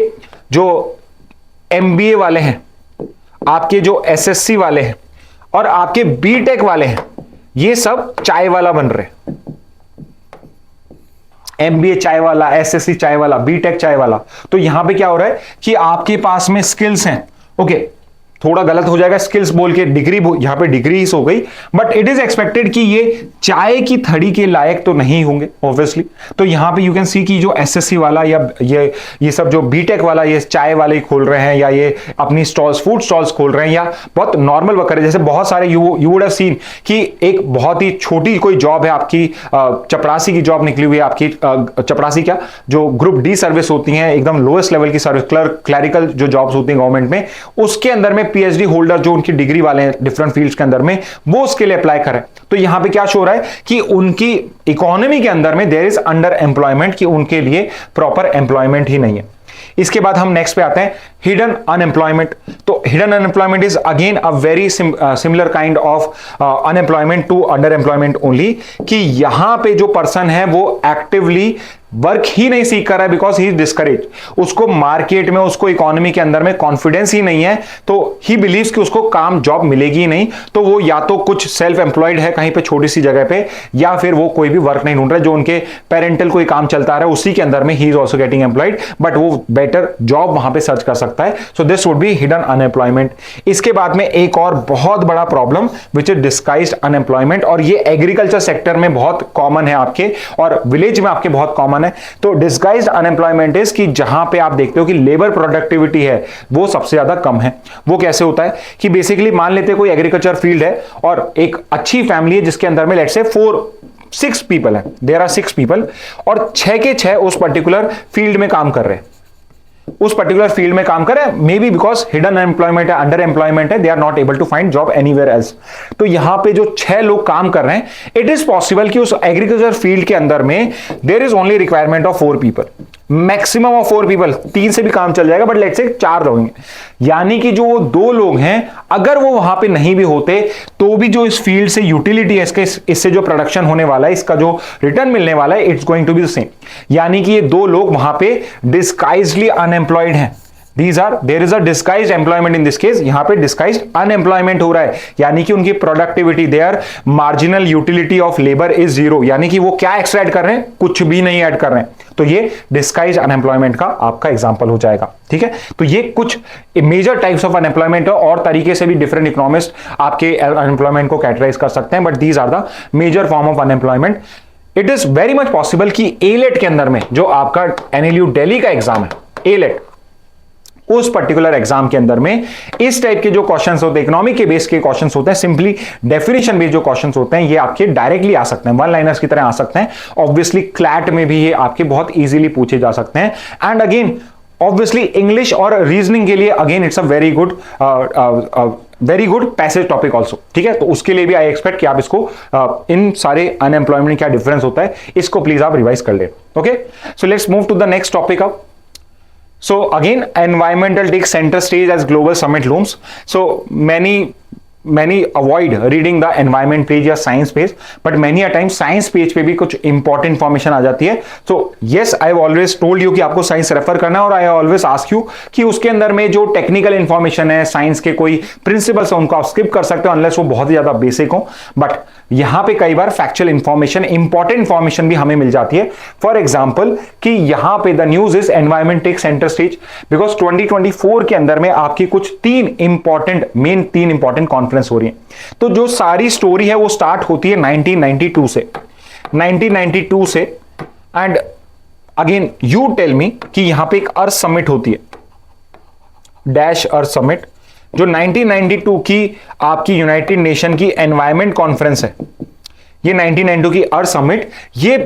जो एमबीए वाले हैं, आपके जो एसएससी वाले हैं और आपके बीटेक वाले हैं, ये सब चाय वाला बन रहे हैं। एमबीए चाय वाला, एसएससी चाय वाला, बीटेक चाय वाला। तो यहां पे क्या हो रहा है कि आपके पास में स्किल्स हैं, ओके, थोड़ा गलत हो जाएगा स्किल्स बोल के, डिग्री यहां पे डिग्री हो गई, बट इट इज एक्सपेक्टेड कि ये चाय की थड़ी के लायक तो नहीं होंगे ऑब्वियसली। तो यहां पे यू कैन सी कि जो एसएससी वाला या ये सब जो बीटेक वाला ये चाय वाले खोल रहे हैं, या ये अपनी स्टॉल्स, फूड स्टॉल्स खोल रहे हैं, या बहुत नॉर्मल वर्कर है। जैसे बहुत सारे यू वुड हैव सीन कि एक बहुत ही छोटी कोई जॉब है आपकी, चपरासी की जॉब निकली हुई है आपकी, चपरासी क्या, जो ग्रुप डी सर्विस होती है, एकदम लोएस्ट लेवल की सर्विस, क्लरिकल जो जॉब्स होती है गवर्नमेंट में, उसके अंदर में पीएचडी होल्डर जो उनकी डिग्री वाले हैं डिफरेंट फील्ड्स के अंदर में, वो उसके लिए अप्लाई करें। तो यहां पे क्या शो हो रहा है कि उनकी इकोनॉमी के अंदर में देयर इज अंडर एम्प्लॉयमेंट, कि उनके लिए प्रॉपर एम्प्लॉयमेंट ही नहीं है। इसके बाद हम नेक्स्ट पे आते हैं हिडन अनएम्प्लॉयमेंट। तो hidden unemployment is again a very similar kind of unemployment to under employment only, कि यहां पे जो पर्सन है वो एक्टिवली वर्क ही नहीं सीख कर रहा है बिकॉज ही इज डिस्करेज। उसको मार्केट में, उसको इकोनॉमी के अंदर में कॉन्फिडेंस ही नहीं है, तो ही बिलीव्स कि उसको काम जॉब मिलेगी ही नहीं। तो वो या तो कुछ सेल्फ एम्प्लॉयड है कहीं पे छोटी सी जगह पे, या फिर वो कोई भी वर्क नहीं ढूंढ रहा है। जो उनके पेरेंटल कोई काम चलता रहा है उसी के अंदर में he is also getting employed, but वो बेटर जॉब वहां पे सर्च कर सकता है। So this would be hidden unemployment. इसके बाद में एक और बहुत बड़ा problem which is disguised unemployment, और ये एग्रीकल्चर सेक्टर में बहुत कॉमन है आपके, और विलेज में आपके बहुत कॉमन है। तो डिस्गाइज्ड अनएम्प्लॉयमेंट इज कि जहां पे आप देखते हो कि लेबर प्रोडक्टिविटी है वो सबसे ज्यादा कम है। वो कैसे होता है कि बेसिकली मान लेते हैं कोई एग्रीकल्चर फील्ड है और एक अच्छी फैमिली है जिसके अंदर में लेट्स से 6 पीपल है, देयर आर 6 पीपल, और 6 के 6 उस पर्टिकुलर फील्ड में काम कर रहे हैं, उस पर्टिकुलर फील्ड में काम करें, may be because hidden employment है, अंडर एम्प्लॉयमेंट है, they are not able to find job anywhere else. तो यहां पे जो 6 लोग काम कर रहे हैं, इट इज पॉसिबल कि उस एग्रीकल्चर फील्ड के अंदर में there is only requirement of 4 people. Maximum of 4 people, 3 से भी काम चल जाएगा, बट लेट्स से 4 लोग हैं, यानी कि जो 2 लोग हैं अगर वो वहां पे नहीं भी होते तो भी जो इस फील्ड से यूटिलिटी है, इससे जो प्रोडक्शन होने वाला है, इसका जो रिटर्न मिलने वाला है, it's going to be the same. यानी कि ये 2 लोग वहां पे डिस्गाइज्डली अनएम्प्लॉयड हैं। There is a disguised employment in this case, यहां पे डिस्गाइज्ड अनएम्प्लॉयमेंट हो रहा है, यानी कि उनकी productivity, their marginal utility of labour is 0, यानी कि वो क्या एक्स्ट्रा ऐड कर रहे हैं, कुछ भी नहीं ऐड कर रहे हैं। तो ये डिस्गाइज्ड अनएम्प्लॉयमेंट का आपका एग्जांपल हो जाएगा। ठीक है, तो ये कुछ मेजर टाइप्स ऑफ अनएम्प्लॉयमेंट है, और तरीके से भी डिफरेंट इकोनॉमिस्ट आपके अनएम्प्लॉयमेंट को कैटेगराइज कर सकते हैं, but these are the major form of unemployment. It is very much possible कि एलेट के अंदर में जो आपका एनएलयू दिल्ली का एग्जाम है, एलेट, उस पर्टिकुलर एग्जाम के अंदर में इस टाइप के जो क्वेश्चंस होते हैं, इकोनॉमिक के बेस के क्वेश्चंस होते हैं, सिंपली डेफिनेशन बेस्ड जो क्वेश्चंस होते हैं, ये आपके डायरेक्टली आ सकते हैं, वन लाइनर्स की तरह आ सकते हैं। ऑब्वियसली क्लैट में भी ये आपके बहुत इजीली पूछे जा सकते हैं। एंड अगेन ऑब्वियसली इंग्लिश और रीजनिंग के लिए again it's a very good passage topic also. ठीक है, तो उसके लिए भी आई एक्सपेक्ट कि आप इसको इन सारे अनएम्प्लॉयमेंट क्या डिफरेंस होता है, इसको प्लीज आप रिवाइज कर ले। Okay, so let's move to the next topic अब। So again, environmental takes center stage as global summit looms. So many avoid reading the environment page या science page, but many a time science page पे भी कुछ important information आ जाती है। So yes, I have always told you कि आपको science refer करना है, और I always ask you कि उसके अंदर में जो technical information है, science के कोई principles है, उनको आप skip कर सकते हो unless वो बहुत ही ज्यादा basic हो, but यहां पे कई बार फैक्चुअल इंफॉर्मेशन, इंपॉर्टेंट इंफॉर्मेशन भी हमें मिल जाती है। फॉर एग्जांपल कि यहां पे the news is environment take centre stage because 2024 के अंदर में आपकी कुछ 3 इंपॉर्टेंट कॉन्फ्रेंस हो रही है। तो जो सारी स्टोरी है वो स्टार्ट होती है 1992 से and again you tell me कि यहां पे एक अर्थ समिट होती है, डैश अर्थ समिट, जो 1992 की आपकी यूनाइटेड नेशन की एनवायरमेंट कॉन्फ्रेंस है। ये 1992 की अर्थ समिट, ये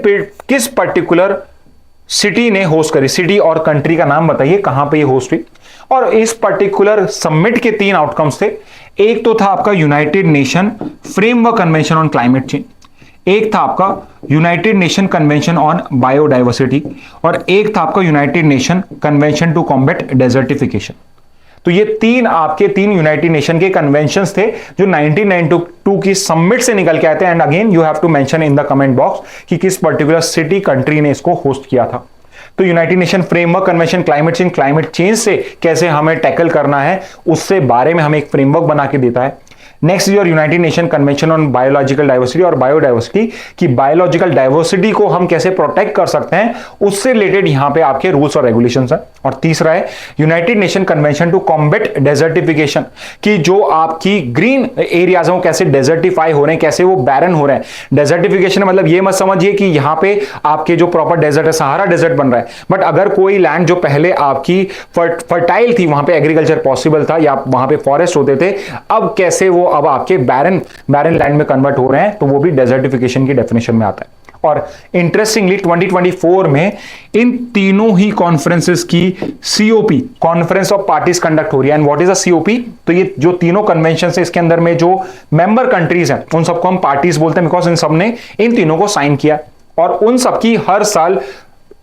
किस पर्टिकुलर सिटी ने होस्ट करी, सिटी और कंट्री का नाम बताइए कहां पे ये होस्ट हुई। और इस पर्टिकुलर समिट के 3 आउटकम्स थे। एक तो था आपका United Nation framework convention on climate change, एक था आपका United Nation convention on biodiversity, और एक था आपका United Nation convention to combat desertification. तो ये 3 यूनाइटेड नेशन के कन्वेंशंस थे जो 1992 की समिट से निकल के आए थे। And again you have to mention in the comment box कि किस पर्टिकुलर सिटी, कंट्री ने इसको होस्ट किया था। तो United Nation framework convention climate change से कैसे हमें टैकल करना है, उससे बारे में हमें एक फ्रेमवर्क बना के देता है। Next your United Nation convention on biological diversity और बायोडाइवर्सिटी, कि बायोलॉजिकल डाइवर्सिटी को हम कैसे प्रोटेक्ट कर सकते हैं, उससे रिलेटेड यहां पे आपके रूल्स और रेगुलेशंस हैं। और तीसरा है United Nation convention to combat desertification, कि जो आपकी ग्रीन एरियाज हैं वो कैसे डेजर्टिफाई हो रहे हैं, कैसे वो बैरन हो रहे हैं। डेजर्टिफिकेशन मतलब ये मत समझिए कि यहां पे आपके जो प्रॉपर डेजर्ट है, सहारा डेजर्ट बन रहा है, बट अगर कोई लैंड जो पहले आपकी फर्टाइल थी, वहां पे एग्रीकल्चर पॉसिबल था या वहां पे फॉरेस्ट होते थे, अब कैसे वो अब आपके बैरन लैंड में कन्वर्ट हो रहे हैं, तो वो भी डेजर्टिफिकेशन की डेफिनेशन में आता है। और इंटरेस्टिंगली 2024 में इन तीनों ही कॉन्फ्रेंसेस की COP, conference of parties conduct हो रही है। And what is a COP? तो ये जो तीनों कन्वेंशन है, इसके अंदर में जो मेंबर कंट्रीज हैं उन सबको हम पार्टीज बोलते हैं, बिकॉज इन सब ने इन तीनों को साइन किया, और उन सबकी हर साल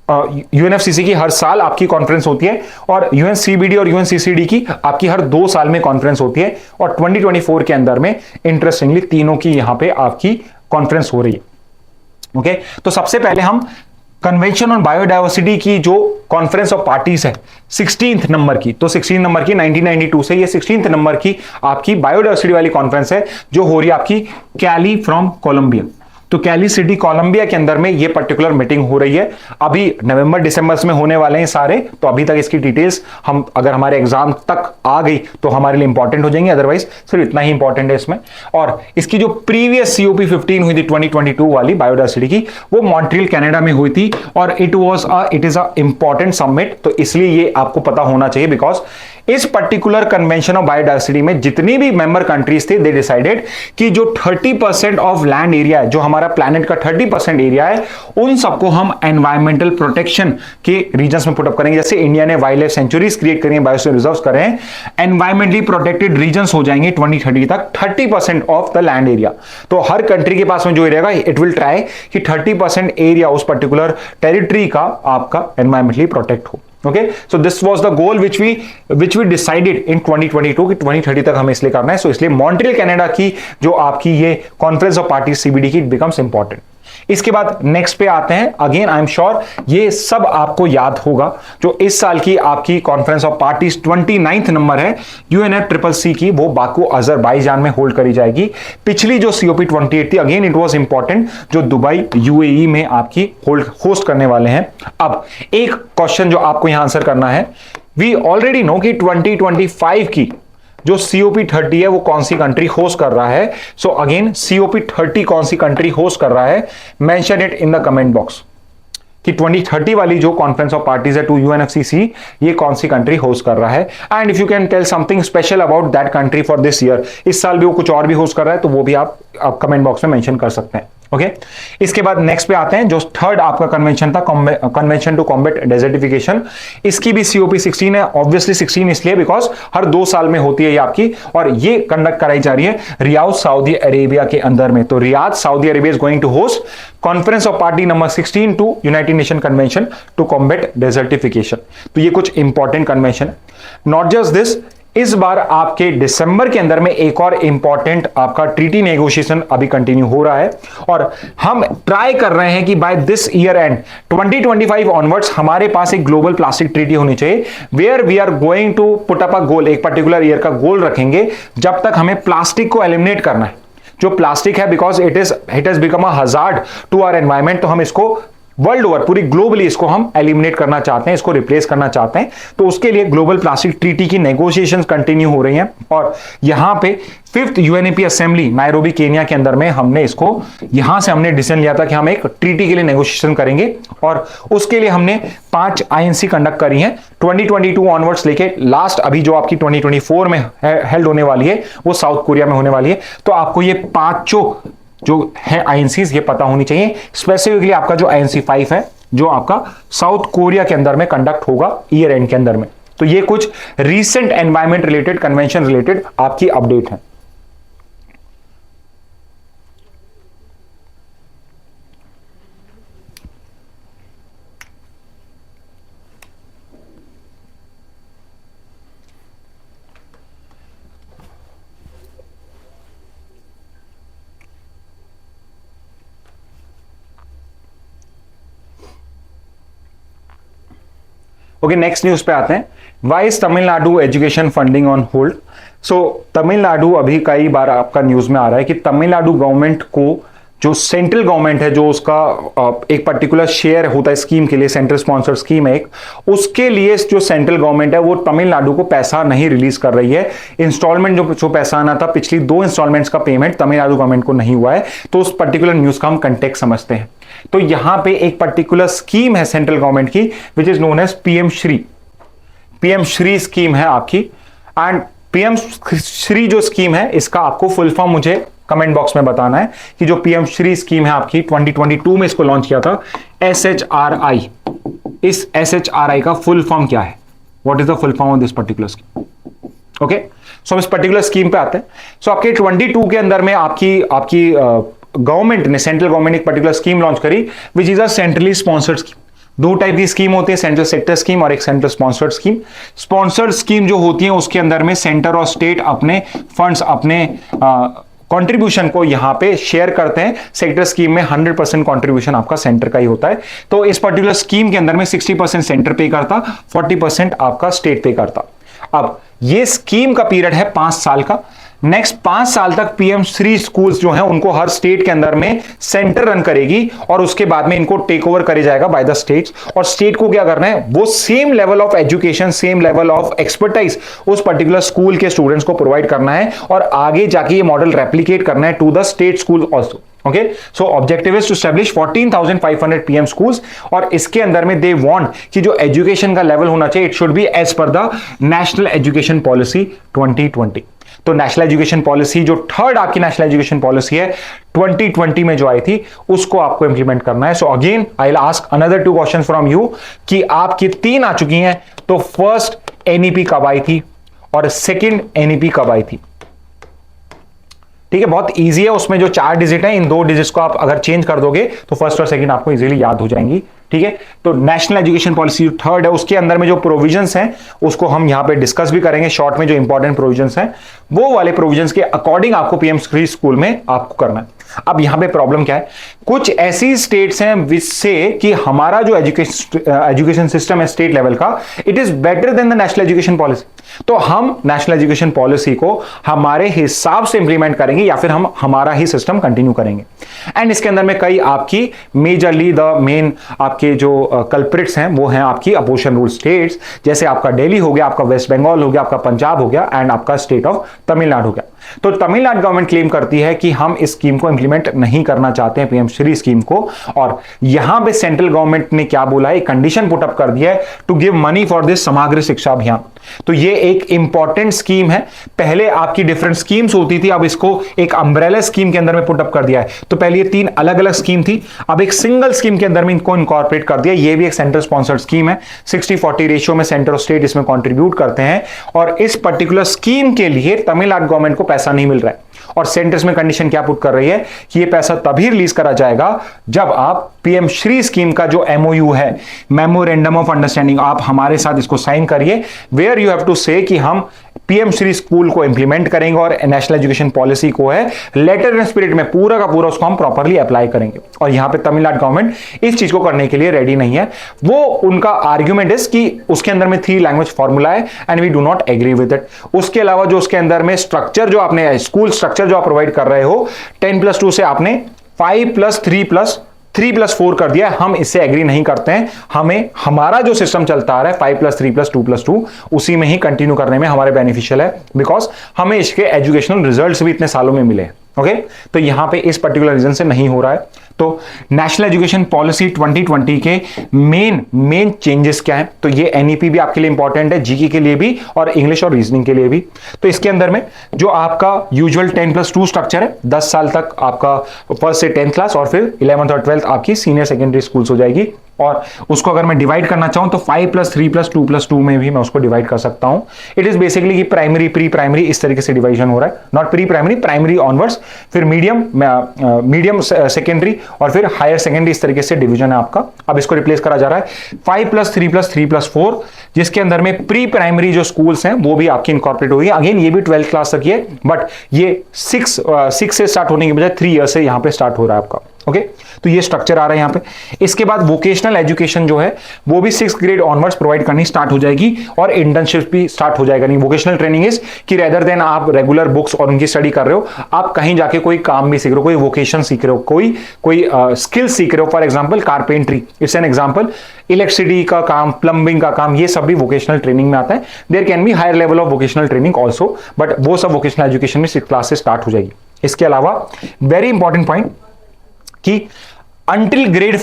यूएनएफसीसी की हर साल आपकी कॉन्फ्रेंस होती है, और यूएनसीबीडी और यूएनसीसीडी की आपकी हर 2 साल में कॉन्फ्रेंस होती है। और 2024 के अंदर में इंटरेस्टिंगली तीनों की यहां पे आपकी कॉन्फ्रेंस हो रही है। ओके, तो सबसे पहले हम कन्वेंशन ऑन बायोडाइवर्सिटी की जो कॉन्फ्रेंस ऑफ पार्टीज है 16th नंबर की, तो 16 नंबर की 1992 से ये 16th नंबर की आपकी बायोडाइवर्सिटी वाली कॉन्फ्रेंस है, जो हो रही है आपकी कैली फ्रॉम कोलंबिया। तो कैली सिटी कोलंबिया के अंदर में ये पर्टिकुलर मीटिंग हो रही है। अभी नवंबर दिसंबर में होने वाले हैं सारे, तो अभी तक इसकी डिटेल्स हम अगर हमारे एग्जाम तक आ गई तो हमारे लिए इंपॉर्टेंट हो जाएंगे, अदरवाइज सिर्फ इतना ही इंपॉर्टेंट है इसमें। और इसकी जो प्रीवियस सीओपी 15 हुई थी 2022 वाली बायोडाइवर्सिटी की, वो मॉन्ट्रियल कनाडा में हुई थी, और it is a important summit. तो इसलिए ये आपको पता होना चाहिए, बिकॉज इस पर्टिकुलर कन्वेंशन ऑफ बायोडायवर्सिटी में जितनी भी मेंबर कंट्रीज थे, दे डिसाइडेड कि जो 30% ऑफ लैंड एरिया है, जो हमारा प्लैनेट का 30% एरिया है, उन सबको हम एनवायरमेंटल प्रोटेक्शन के रीजन्स में पुटअप करेंगे। जैसे इंडिया ने वाइल्ड लाइफ सेंचुरीज क्रिएट करी हैं, बायोस्फीयर रिजर्व्स कर रहे हैं, एनवायरमेंटली प्रोटेक्टेड रीजन्स हो जाएंगे 2030 तक 30% ऑफ द लैंड एरिया। तो हर कंट्री के पास में जो एरिया, इट विल ट्राई कि 30% एरिया उस पर्टिकुलर टेरिटरी का आपका एनवायरमेंटली प्रोटेक्ट हो। Okay, so this was the goal which we decided in 2022 कि 2030 तक हमें इसलिए करना है। सो इसलिए मॉन्ट्रियल कनाडा की जो आपकी ये कॉन्फ्रेंस ऑफ पार्टी सीबीडी की, इट बिकम्स इंपॉर्टेंट। इसके बाद नेक्स्ट पे आते हैं। अगेन आई एम श्योर ये सब आपको याद होगा, जो इस साल की आपकी conference of parties 29th number है UNFCCC की, वो बाकू अजरबैजान में होल्ड करी जाएगी। पिछली जो COP28 थी, अगेन इट वाज इंपॉर्टेंट, जो दुबई UAE में आपकी होस्ट करने वाले हैं। अब एक क्वेश्चन जो आपको यहां आंसर करना है, वी ऑलरेडी नो कि 2025 की जो COP30 है वो कौन सी कंट्री होस्ट कर रहा है। सो अगेन COP30 कौन सी कंट्री होस्ट कर रहा है, mention it in the comment box कि 2030 वाली जो कॉन्फ्रेंस ऑफ पार्टीज है टू UNFCCC, ये कौन सी कंट्री होस्ट कर रहा है। And if you can tell something special about that country for this year, इस साल भी वो कुछ और भी होस्ट कर रहा है, तो वो भी आप कमेंट बॉक्स में मेंशन कर सकते हैं। ओके, इसके बाद नेक्स्ट पे आते हैं, जो थर्ड आपका कन्वेंशन था, कन्वेंशन टू कॉम्बैट डेजर्टिफिकेशन। इसकी भी COP16 है। ऑब्वियसली 16 इसलिए बिकॉज हर 2 साल में होती है ये आपकी, और ये कंडक्ट कराई जा रही है रियाद सऊदी अरेबिया के अंदर में। तो Riyadh Saudi Arabia is going to host conference of party number 16 to United Nation convention to combat desertification. तो ये कुछ इंपॉर्टेंट कन्वेंशन है। नॉट जस्ट दिस, इस बार आपके दिसंबर के अंदर में एक और इंपॉर्टेंट आपका ट्रीटी नेगोशिएशन अभी कंटिन्यू हो रहा है, और हम ट्राई कर रहे हैं कि by this year end 2025 onwards हमारे पास एक ग्लोबल प्लास्टिक ट्रीटी होनी चाहिए, where we are going to put up a goal. एक पर्टिकुलर ईयर का गोल रखेंगे जब तक हमें प्लास्टिक को एलिमिनेट करना है। जो प्लास्टिक है, because it has become a hazard to our environment, तो हम इसको वर्ल्ड ओवर, पूरी ग्लोबली इसको हम एलिमिनेट करना चाहते हैं, इसको रिप्लेस करना चाहते हैं। तो उसके लिए ग्लोबल प्लास्टिक ट्रीटी की नेगोशिएशंस कंटिन्यू हो रही हैं, और यहां पे 5th UNEP assembly Nairobi Kenya के अंदर में हमने इसको, यहां से हमने डिसीजन लिया था कि हम एक ट्रीटी के लिए नेगोशिएशन करेंगे, और उसके लिए हमने 5 INC कंडक्ट करी हैं 2022 ऑनवर्ड्स लेके लास्ट अभी जो आपकी 2024 में हेल्ड होने वाली है वो साउथ कोरिया में होने वाली है। तो आपको ये 5 जो है INCs ये पता होनी चाहिए। स्पेसिफिकली आपका जो INC 5 है, जो आपका साउथ कोरिया के अंदर में कंडक्ट होगा ईयर एंड के अंदर में। तो ये कुछ recent environment related, convention related आपकी अपडेट है। ओके, नेक्स्ट न्यूज पे आते हैं। Why is Tamil Nadu education funding on hold. So Tamil Nadu अभी कई बार आपका न्यूज में आ रहा है कि तमिलनाडु गवर्नमेंट को, जो सेंट्रल गवर्नमेंट है, जो उसका एक पर्टिकुलर शेयर होता है स्कीम के लिए, सेंट्रल स्पॉन्सर्ड स्कीम है एक, उसके लिए जो सेंट्रल गवर्नमेंट है वो तमिलनाडु को पैसा नहीं रिलीज कर रही है। इंस्टॉलमेंट जो पैसा आना था, पिछली 2 इंस्टॉलमेंट्स का पेमेंट तमिलनाडु गवर्नमेंट को नहीं हुआ है। तो उस पर्टिकुलर न्यूज का हम कंटेक्ट समझते हैं। तो यहां पे एक पर्टिकुलर स्कीम है सेंट्रल गवर्नमेंट की, which is known as PM Shri scheme है आपकी। एंड PM श्री जो स्कीम है, इसका आपको फुल फॉर्म मुझे कमेंट बॉक्स में बताना है कि जो PM श्री स्कीम है आपकी 2022 में इसको लॉन्च किया था, SHRI, इस SHRI का फुल फॉर्म क्या है, what is the full form of this particular scheme. Okay, so इस पर्टिकुलर स्कीम पे आते हैं। सो आपके 22 के अंदर में आपकी गवर्नमेंट ने, सेंट्रल गवर्नमेंट एक पर्टिकुलर स्कीम लॉन्च करी, which is a centrally sponsored scheme. 2 type की स्कीम होती है, सेंट्रल सेक्टर स्कीम और एक central sponsored scheme. Sponsored scheme जो होती है उसके अंदर में सेंटर और स्टेट अपने फंड्स, अपने कंट्रीब्यूशन को यहां पे शेयर करते हैं। सेक्टर स्कीम में 100% कंट्रीब्यूशन आपका सेंटर का ही होता है। तो इस पर्टिकुलर स्कीम के अंदर में 60% सेंटर पे करता, 40% आपका स्टेट पे करता। अब ये स्कीम का पीरियड है 5 साल का। नेक्स्ट 5 साल तक PM श्री स्कूल्स जो हैं उनको हर स्टेट के अंदर में सेंटर रन करेगी, और उसके बाद में इनको टेक ओवर करे जाएगा बाय द स्टेट्स। और स्टेट को क्या करना है, वो same level of education, same level of expertise उस पर्टिकुलर स्कूल के स्टूडेंट्स को प्रोवाइड करना है, और आगे जाके ये मॉडल रेप्लिकेट करना है to the state school also. Okay, so objective is to establish 14,500 PM schools, और इसके अंदर में दे वांट कि जो एजुकेशन का लेवल होना चाहिए it should be as per the national education policy 2020। तो नेशनल एजुकेशन पॉलिसी जो थर्ड आपकी नेशनल एजुकेशन पॉलिसी है 2020 में जो आई थी उसको आपको इंप्लीमेंट करना है। सो again I will ask another 2 questions from you कि आपकी 3 आ चुकी हैं, तो फर्स्ट एनईपी कब आई थी और सेकंड एनईपी कब आई थी? ठीक है, बहुत इजी है, उसमें जो 4 डिजिट है इन 2 डिजिट्स को आप अगर चेंज कर दोगे तो फर्स्ट और सेकंड आपको इजीली याद हो जाएंगी। ठीक है, तो नेशनल एजुकेशन पॉलिसी थर्ड है, उसके अंदर में जो प्रोविजंस हैं उसको हम यहां पे डिस्कस भी करेंगे शॉर्ट में। जो इंपॉर्टेंट प्रोविजंस हैं वो वाले प्रोविजंस के अकॉर्डिंग आपको पीएम श्री स्कूल में आपको करना है। अब यहां पे प्रॉब्लम क्या है, कुछ ऐसी स्टेट्स हैं जिससे कि हमारा जो एजुकेशन सिस्टम है स्टेट लेवल का it is better than the national education policy, तो हम नेशनल एजुकेशन पॉलिसी को हमारे हिसाब से इंप्लीमेंट करेंगे या फिर हम हमारा ही सिस्टम कंटिन्यू करेंगे। एंड इसके अंदर में कई आपकी मेजरली द मेन आपके जो कल्प्रिट्स हैं वो हैं आपकी अपोजिशन रूल स्टेट्स, जैसे आपका दिल्ली हो गया, आपका वेस्ट बंगाल हो गया, आपका पंजाब हो गया एंड आपका स्टेट ऑफ तमिलनाडु हो गया। तो तमिलनाडु गवर्नमेंट क्लेम करती है कि हम इस स्कीम को इंप्लीमेंट नहीं करना चाहते हैं पीएम श्री स्कीम को, और यहां पे सेंट्रल गवर्नमेंट ने क्या बोला है, कंडीशन पुट अप कर दिया है to give money for this Samagra Shiksha अभियान। तो ये एक इंपॉर्टेंट स्कीम है, पहले आपकी डिफरेंट स्कीम्स होती थी, अब इसको एक अम्ब्रेला स्कीम के अंदर में पुट अप कर दिया है। तो पहले ये 3 अलग अलग स्कीम थी, अब एक सिंगल स्कीम के अंदर में इनको इनकॉर्पोरेट कर दिया। ये भी एक सेंट्रल स्पॉन्सर्ड स्कीम है, 60-40 रेशियो में सेंटर और स्टेट इसमें कंट्रीब्यूट करते हैं, और इस पर्टिकुलर स्कीम के लिए तमिलनाडु गवर्नमेंट को पैसा नहीं मिल रहा है, और सेंटर्स में कंडीशन क्या पुट कर रही है कि ये पैसा तभी रिलीज करा जाएगा जब आप पीएम श्री स्कीम का जो एमओयू है, मेमोरेंडम ऑफ अंडरस्टैंडिंग, आप हमारे साथ इसको साइन करिए, वेयर यू हैव टू से कि हम पीएम श्री स्कूल को इंप्लीमेंट करेंगे और नेशनल एजुकेशन पॉलिसी को है लेटर एंड स्पिरिट में पूरा का पूरा उसको हम प्रॉपर्ली अप्लाई करेंगे। और यहां पे तमिलनाडु गवर्नमेंट इस चीज को करने के लिए रेडी नहीं है। वो उनका आर्ग्यूमेंट इज कि उसके अंदर में 3 लैंग्वेज फॉर्मूला है and we do not agree with it. उसके अलावा जो उसके अंदर में स्ट्रक्चर जो आपने स्कूल स्ट्रक्चर जो आप प्रोवाइड कर रहे हो 10+2 से आपने 5+3+3+4 कर दिया, हम इससे एग्री नहीं करते हैं। हमें हमारा जो सिस्टम चलता आ रहा है 5+3+2+2 उसी में ही कंटिन्यू करने में हमारे बेनिफिशियल है, बिकॉज हमें इसके एजुकेशनल रिजल्ट्स भी इतने सालों में मिले। ओके, तो यहां पे इस पर्टिकुलर रीजन से नहीं हो रहा है। तो नेशनल एजुकेशन पॉलिसी 2020 के मेन चेंजेस क्या है, तो ये एनईपी भी आपके लिए इंपॉर्टेंट है, जीके के लिए भी और इंग्लिश और रीजनिंग के लिए भी। तो इसके अंदर में जो आपका यूजुअल 10+2 स्ट्रक्चर है, 10 साल तक आपका फर्स्ट से 10th क्लास और फिर 11th और 12th आपकी सीनियर सेकेंडरी स्कूल्स हो जाएगी, और उसको अगर मैं डिवाइड करना चाहूं तो 5+3+2+2 में भी मैं उसको डिवाइड कर सकता हूं। इट इज बेसिकली कि प्राइमरी प्री प्राइमरी इस तरीके से डिवीजन हो रहा है, not pre primary, primary onwards, फिर मीडियम सेकेंडरी और फिर हायर सेकेंडरी, इस तरीके से डिवीजन है आपका। अब इसको रिप्लेस करा जा रहा है 5+3+3+4, जिसके अंदर में प्री प्राइमरी जो स्कूल्स हैं वो भी आपकी इनकॉर्पोरेट होगी। अगेन ये भी 12th क्लास तक है, बट ये 6 से स्टार्ट होने के बजाय 3 ईयर से यहां पे स्टार्ट हो रहा है आपका। ओके, तो ये स्ट्रक्चर आ रहा है यहां पे। इसके बाद वोकेशनल एजुकेशन जो है वो भी 6th ग्रेड ऑनवर्ड्स प्रोवाइड करनी स्टार्ट हो जाएगी, और इंटर्नशिप भी स्टार्ट हो जाएगा। नहीं, वोकेशनल ट्रेनिंग इज कि रेदर देन आप रेगुलर बुक्स और उनकी स्टडी कर रहे हो, आप कहीं जाके कोई काम भी सीख रहे हो, कोई वोकेशन सीख रहे हो, कोई स्किल सीख रहे हो। For example carpentry, it's an example, electricity का काम, प्लम्बिंग का काम, ये सब भी वोकेशनल ट्रेनिंग में आता है। There can be higher level of vocational training also, but वो सब वोकेशनल एजुकेशन में 6th क्लास से स्टार्ट हो जाएगी। इसके अलावा वेरी इंपॉर्टेंट पॉइंट कि अंटिल ग्रेड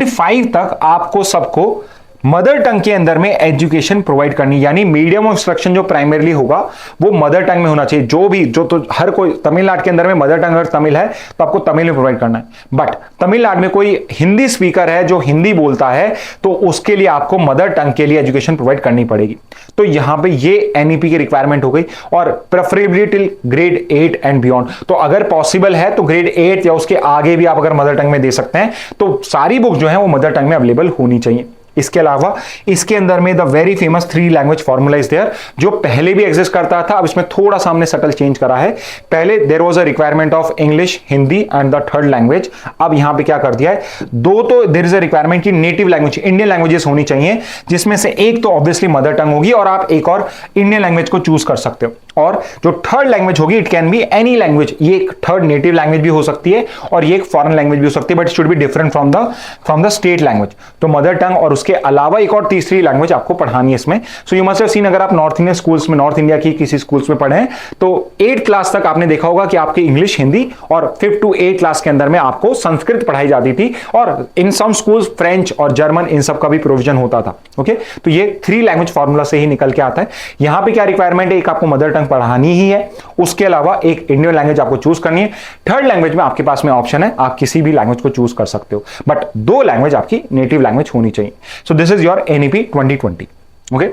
5 तक आपको सबको मदर टंग के अंदर में एजुकेशन प्रोवाइड करनी, यानी मीडियम ऑफ इंस्ट्रक्शन जो प्राइमरीली होगा वो मदर टंग में होना चाहिए। तो हर कोई तमिलनाडु के अंदर में मदर टंग अगर तमिल है तो आपको तमिल में प्रोवाइड करना है, बट तमिलनाडु में कोई हिंदी स्पीकर है जो हिंदी बोलता है तो उसके लिए आपको मदर टंग के लिए एजुकेशन प्रोवाइड करनी पड़ेगी। तो यहां पे ये एनईपी की रिक्वायरमेंट हो गई, और preferably till grade 8 and beyond. तो अगर पॉसिबल है तो ग्रेड 8 या उसके आगे भी आप अगर मदर टंग में दे सकते हैं, तो सारी बुक जो है वो मदर टंग में अवेलेबल होनी चाहिए। इसके अलावा इसके अंदर में the very famous 3 language formula is there, जो पहले भी एग्जिस्ट करता था, अब इसमें थोड़ा सा हमने सटल चेंज करा है। पहले there was a requirement of English, Hindi and the third language, अब यहां पे क्या कर दिया है, 2 तो देयर इज अ रिक्वायरमेंट की नेटिव लैंग्वेज, इंडियन लैंग्वेजेस होनी चाहिए, जिसमें से एक तो ऑब्वियसली मदर टंग होगी और आप एक और इंडियन लैंग्वेज को चूज कर सकते हो, और जो थर्ड लैंग्वेज होगी it can be any language, ये एक थर्ड नेटिव लैंग्वेज भी हो सकती है और ये एक फॉरेन लैंग्वेज भी हो सकती है, but it should be different from the state language. तो मदर टंग और उसके अलावा एक और तीसरी लैंग्वेज आपको पढ़ानी है इसमें। So you must have seen, अगर आप नॉर्थ इंडियन स्कूल्स में, नॉर्थ इंडिया की किसी स्कूल्स में पढ़े हैं तो 8th क्लास तक आपने देखा होगा कि आपकी इंग्लिश, हिंदी और 5th to 8th क्लास के अंदर में आपको संस्कृत पढ़ाई जाती थी, और इन सम स्कूल्स फ्रेंच और जर्मन इन सब का भी प्रोविजन होता था। ओके, तो ये 3 लैंग्वेज फॉर्मूला से ही निकल के आता है। यहां पे क्या रिक्वायरमेंट है, एक आपको मदर टंग पढ़ानी ही है, उसके अलावा एक इंडियन लैंग्वेज आपको चूज करनी है। 3rd लैंग्वेज में आपके पास में ऑप्शन है, आप किसी भी लैंग्वेज को चूज कर सकते हो, बट 2 लैंग्वेज आपकी नेटिव लैंग्वेज होनी चाहिए। So this is your NEP 2020। Okay,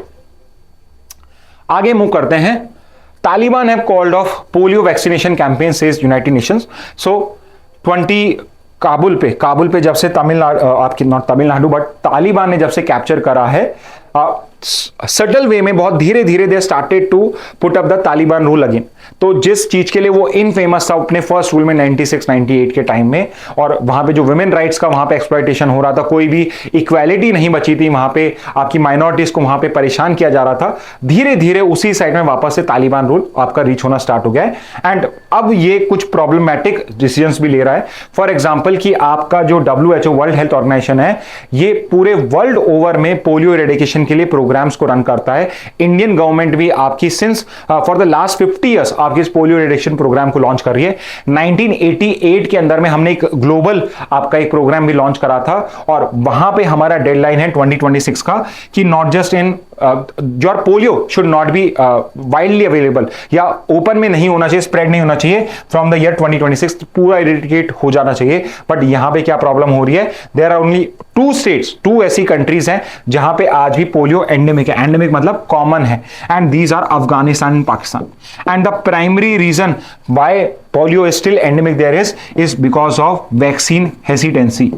आगे मूव करते हैं। Taliban have called off polio vaccination campaign says United Nations. So 20 Kabul पे जब से तमिलनाडु, आपकी नॉट तमिलनाडु बट तालिबान ने जब से कैप्चर करा है, सटल वे में बहुत धीरे धीरे they started to put up the Taliban rule again. तो जिस चीज के लिए वो इनफेमस था अपने फर्स्ट रूल में 96-98 के टाइम में, और वहां पे जो वुमेन राइट्स का वहां पे एक्सप्लॉयटेशन हो रहा था, कोई भी इक्वालिटी नहीं बची थी वहां पे, आपकी माइनॉरिटीज को वहां पे परेशान किया जा रहा था, धीरे धीरे उसी साइड में वापस से तालिबान रूल आपका रीच होना स्टार्ट हो गया है। एंड अब ये कुछ प्रॉब्लमैटिक डिसीजंस भी ले रहा है। फॉर एग्जाम्पल कि आपका जो WHO वर्ल्ड हेल्थ ऑर्गेनाइजेशन है, ये पूरे वर्ल्ड ओवर में पोलियो इरेडिकेशन के लिए प्रोग्राम्स को रन करता है। इंडियन गवर्नमेंट भी आपकी since for the last 50 years आपकी इस पोलियो इरेडिकेशन प्रोग्राम को लॉन्च कर रही है। 1988 के अंदर में हमने एक ग्लोबल आपका एक प्रोग्राम भी लॉन्च करा था, और वहां पे हमारा डेडलाइन है 2026 का कि not just in your polio should not be widely available, या ओपन में नहीं होना चाहिए, स्प्रेड नहीं होना चाहिए, फ्रॉम द ईयर 2026 पूरा इरेडिकेट हो जाना चाहिए। बट यहां पे क्या प्रॉब्लम हो रही है, देयर आर ओनली 2 स्टेट्स, 2 ऐसी कंट्रीज हैं जहां पे आज भी पोलियो एंडेमिक है। एंडेमिक मतलब कॉमन है, and these are Afghanistan and Pakistan. And the primary reason why polio is still endemic there is because of vaccine hesitancy.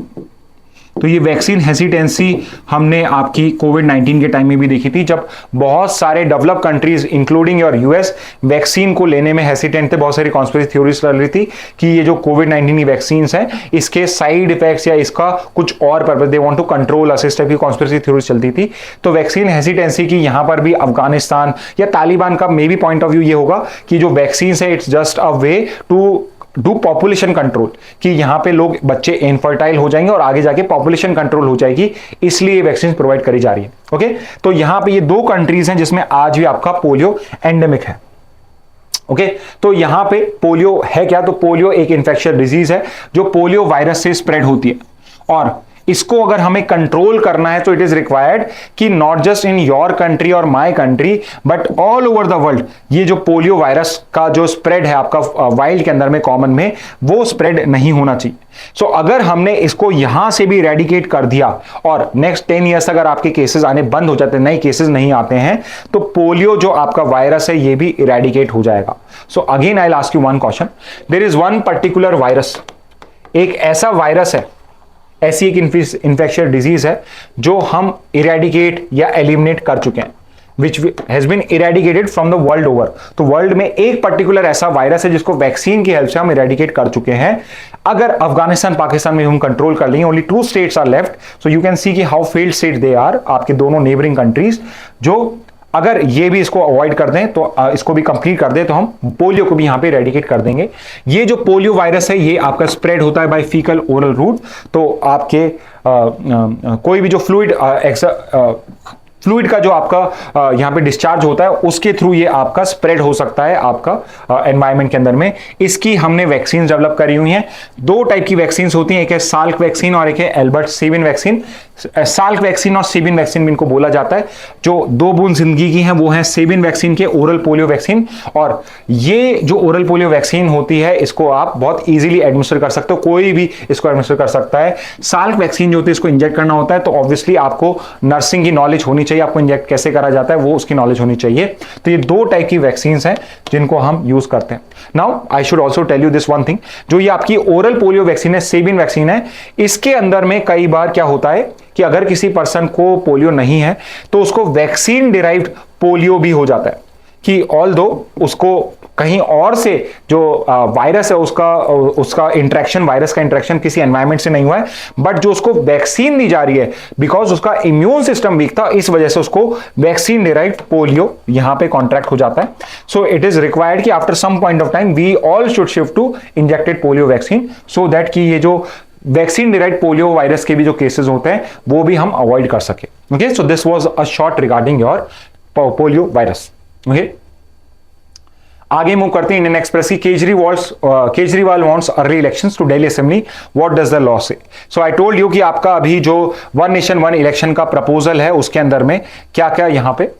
तो ये वैक्सीन हेसिटेंसी हमने आपकी कोविड-19 के टाइम में भी देखी थी, जब बहुत सारे develop countries including your US vaccine को लेने में हेसिटेंट थे। बहुत सारी कॉन्स्पिरेसी थ्योरीज चल रही थी कि ये जो कोविड-19 की वैक्सीन है, इसके साइड इफेक्ट्स या इसका कुछ और purpose, they want to control us, इस टाइप की कॉन्स्पिरेसी थ्योरीज चलती थी। तो वैक्सीन हेसिटेंसी की यहां पर भी अफगानिस्तान या तालिबान का may be point of view ये होगा कि जो वैक्सीन है it's just a way to do population control, कि यहां पे लोग बच्चे इनफर्टाइल हो जाएंगे और आगे जाके पॉपुलेशन कंट्रोल हो जाएगी, इसलिए वैक्सीन प्रोवाइड करी जा रही है। ओके, तो यहां पे ये 2 कंट्रीज हैं जिसमें आज भी आपका पोलियो एंडेमिक है। ओके, तो यहां पे पोलियो है क्या, तो पोलियो एक इन्फेक्शियस डिजीज है जो पोलियो वायरस से स्प्रेड होती है, और इसको अगर हमें कंट्रोल करना है तो इट इज रिक्वायर्ड कि not just in your country और my country but all over the world ये जो पोलियो वायरस का जो स्प्रेड है आपका वाइल्ड के अंदर में, कॉमन में, वो स्प्रेड नहीं होना चाहिए। सो अगर हमने इसको यहां से भी इरेडिकेट कर दिया और नेक्स्ट 10 ईयर्स अगर आपके केसेस आने बंद हो जाते हैं, नए केसेस नहीं आते हैं, तो पोलियो जो आपका वायरस है ये भी इरेडिकेट हो जाएगा। So again I will ask you one question, there is one particular virus, एक ऐसा वायरस है, ऐसी एक इन्फेक्शियस डिजीज है जो हम इरेडिकेट या एलिमिनेट कर चुके हैं, which has been eradicated from the world over। तो वर्ल्ड में एक पर्टिकुलर ऐसा वायरस है जिसको वैक्सीन की हेल्प से हम इरेडिकेट कर चुके हैं। अगर अफगानिस्तान पाकिस्तान में हम कंट्रोल कर लेंगे, only 2 states are left, so you can see कि how failed state they are, आपके दोनों नेबरिंग कंट्रीज, जो अगर ये भी इसको अवॉइड कर दें, तो इसको भी कंप्लीट कर दें, तो हम पोलियो को भी यहां पे इरेडिकेट कर देंगे। ये जो पोलियो वायरस है ये आपका स्प्रेड होता है बाय फीकल ओरल रूट, तो आपके कोई भी जो फ्लूइड का जो आपका यहां पे डिस्चार्ज होता है उसके थ्रू ये आपका स्प्रेड हो सकता है आपका एनवायरनमेंट के अंदर में। इसकी हमने वैक्सीन डेवलप करी हुई हैं। 2 टाइप की वैक्सीन होती हैं, एक है साल्क वैक्सीन और एक है एल्बर्ट सीबिन वैक्सीन। साल्क वैक्सीन और सीबिन वैक्सीन इनको बोला जाता है। जो 2 बूंद जिंदगी की हैं वो है सीबिन वैक्सीन के ओरल पोलियो वैक्सीन, और ये जो ओरल पोलियो वैक्सीन होती है इसको आप बहुत इजीली एडमिनिस्टर कर सकते हो, कोई भी इसको एडमिनिस्टर कर सकता है। साल्क वैक्सीन जो होती है इसको इंजेक्ट करना होता है, तो ऑब्वियसली आपको नर्सिंग की नॉलेज होनी चाहिए, आपको इंजेक्ट कैसे करा जाता है वो उसकी नॉलेज होनी चाहिए। तो ये 2 टाइप की वैक्सीन हैं जिनको हम यूज करते हैं। Now I should also tell you this one thing, जो ये आपकी ओरल पोलियो वैक्सीन है, सेबिन वैक्सीन है, इसके अंदर में कई बार क्या होता है कि अगर किसी पर्सन को पोलियो नहीं है तो उसको वैक्सीन डिराइव्ड पोलियो भी हो जाता है, कि ऑल्दो उसको कहीं और से जो वायरस है उसका इंटरेक्शन, वायरस का इंटरेक्शन किसी एनवायरनमेंट से नहीं हुआ है, बट जो उसको वैक्सीन दी जा रही है बिकॉज उसका इम्यून सिस्टम वीक था, इस वजह से उसको वैक्सीन डिराइव्ड पोलियो यहां पे कॉन्ट्रैक्ट हो जाता है। सो इट इज रिक्वायर्ड कि after some point of time we all should shift to injected polio vaccine, so that कि ये जो वैक्सीन डिराइव्ड पोलियो वायरस के भी जो केसेस होते हैं वो भी हम अवॉइड कर सके। Okay, so this was a short regarding your polio virus. Okay, आगे मूव करते हैं इंडियन एक्सप्रेस की। Kejriwal wants early elections to Delhi assembly, what does the law say. So I told you कि आपका अभी जो वन नेशन वन इलेक्शन का प्रपोजल है उसके अंदर में क्या क्या यहां पे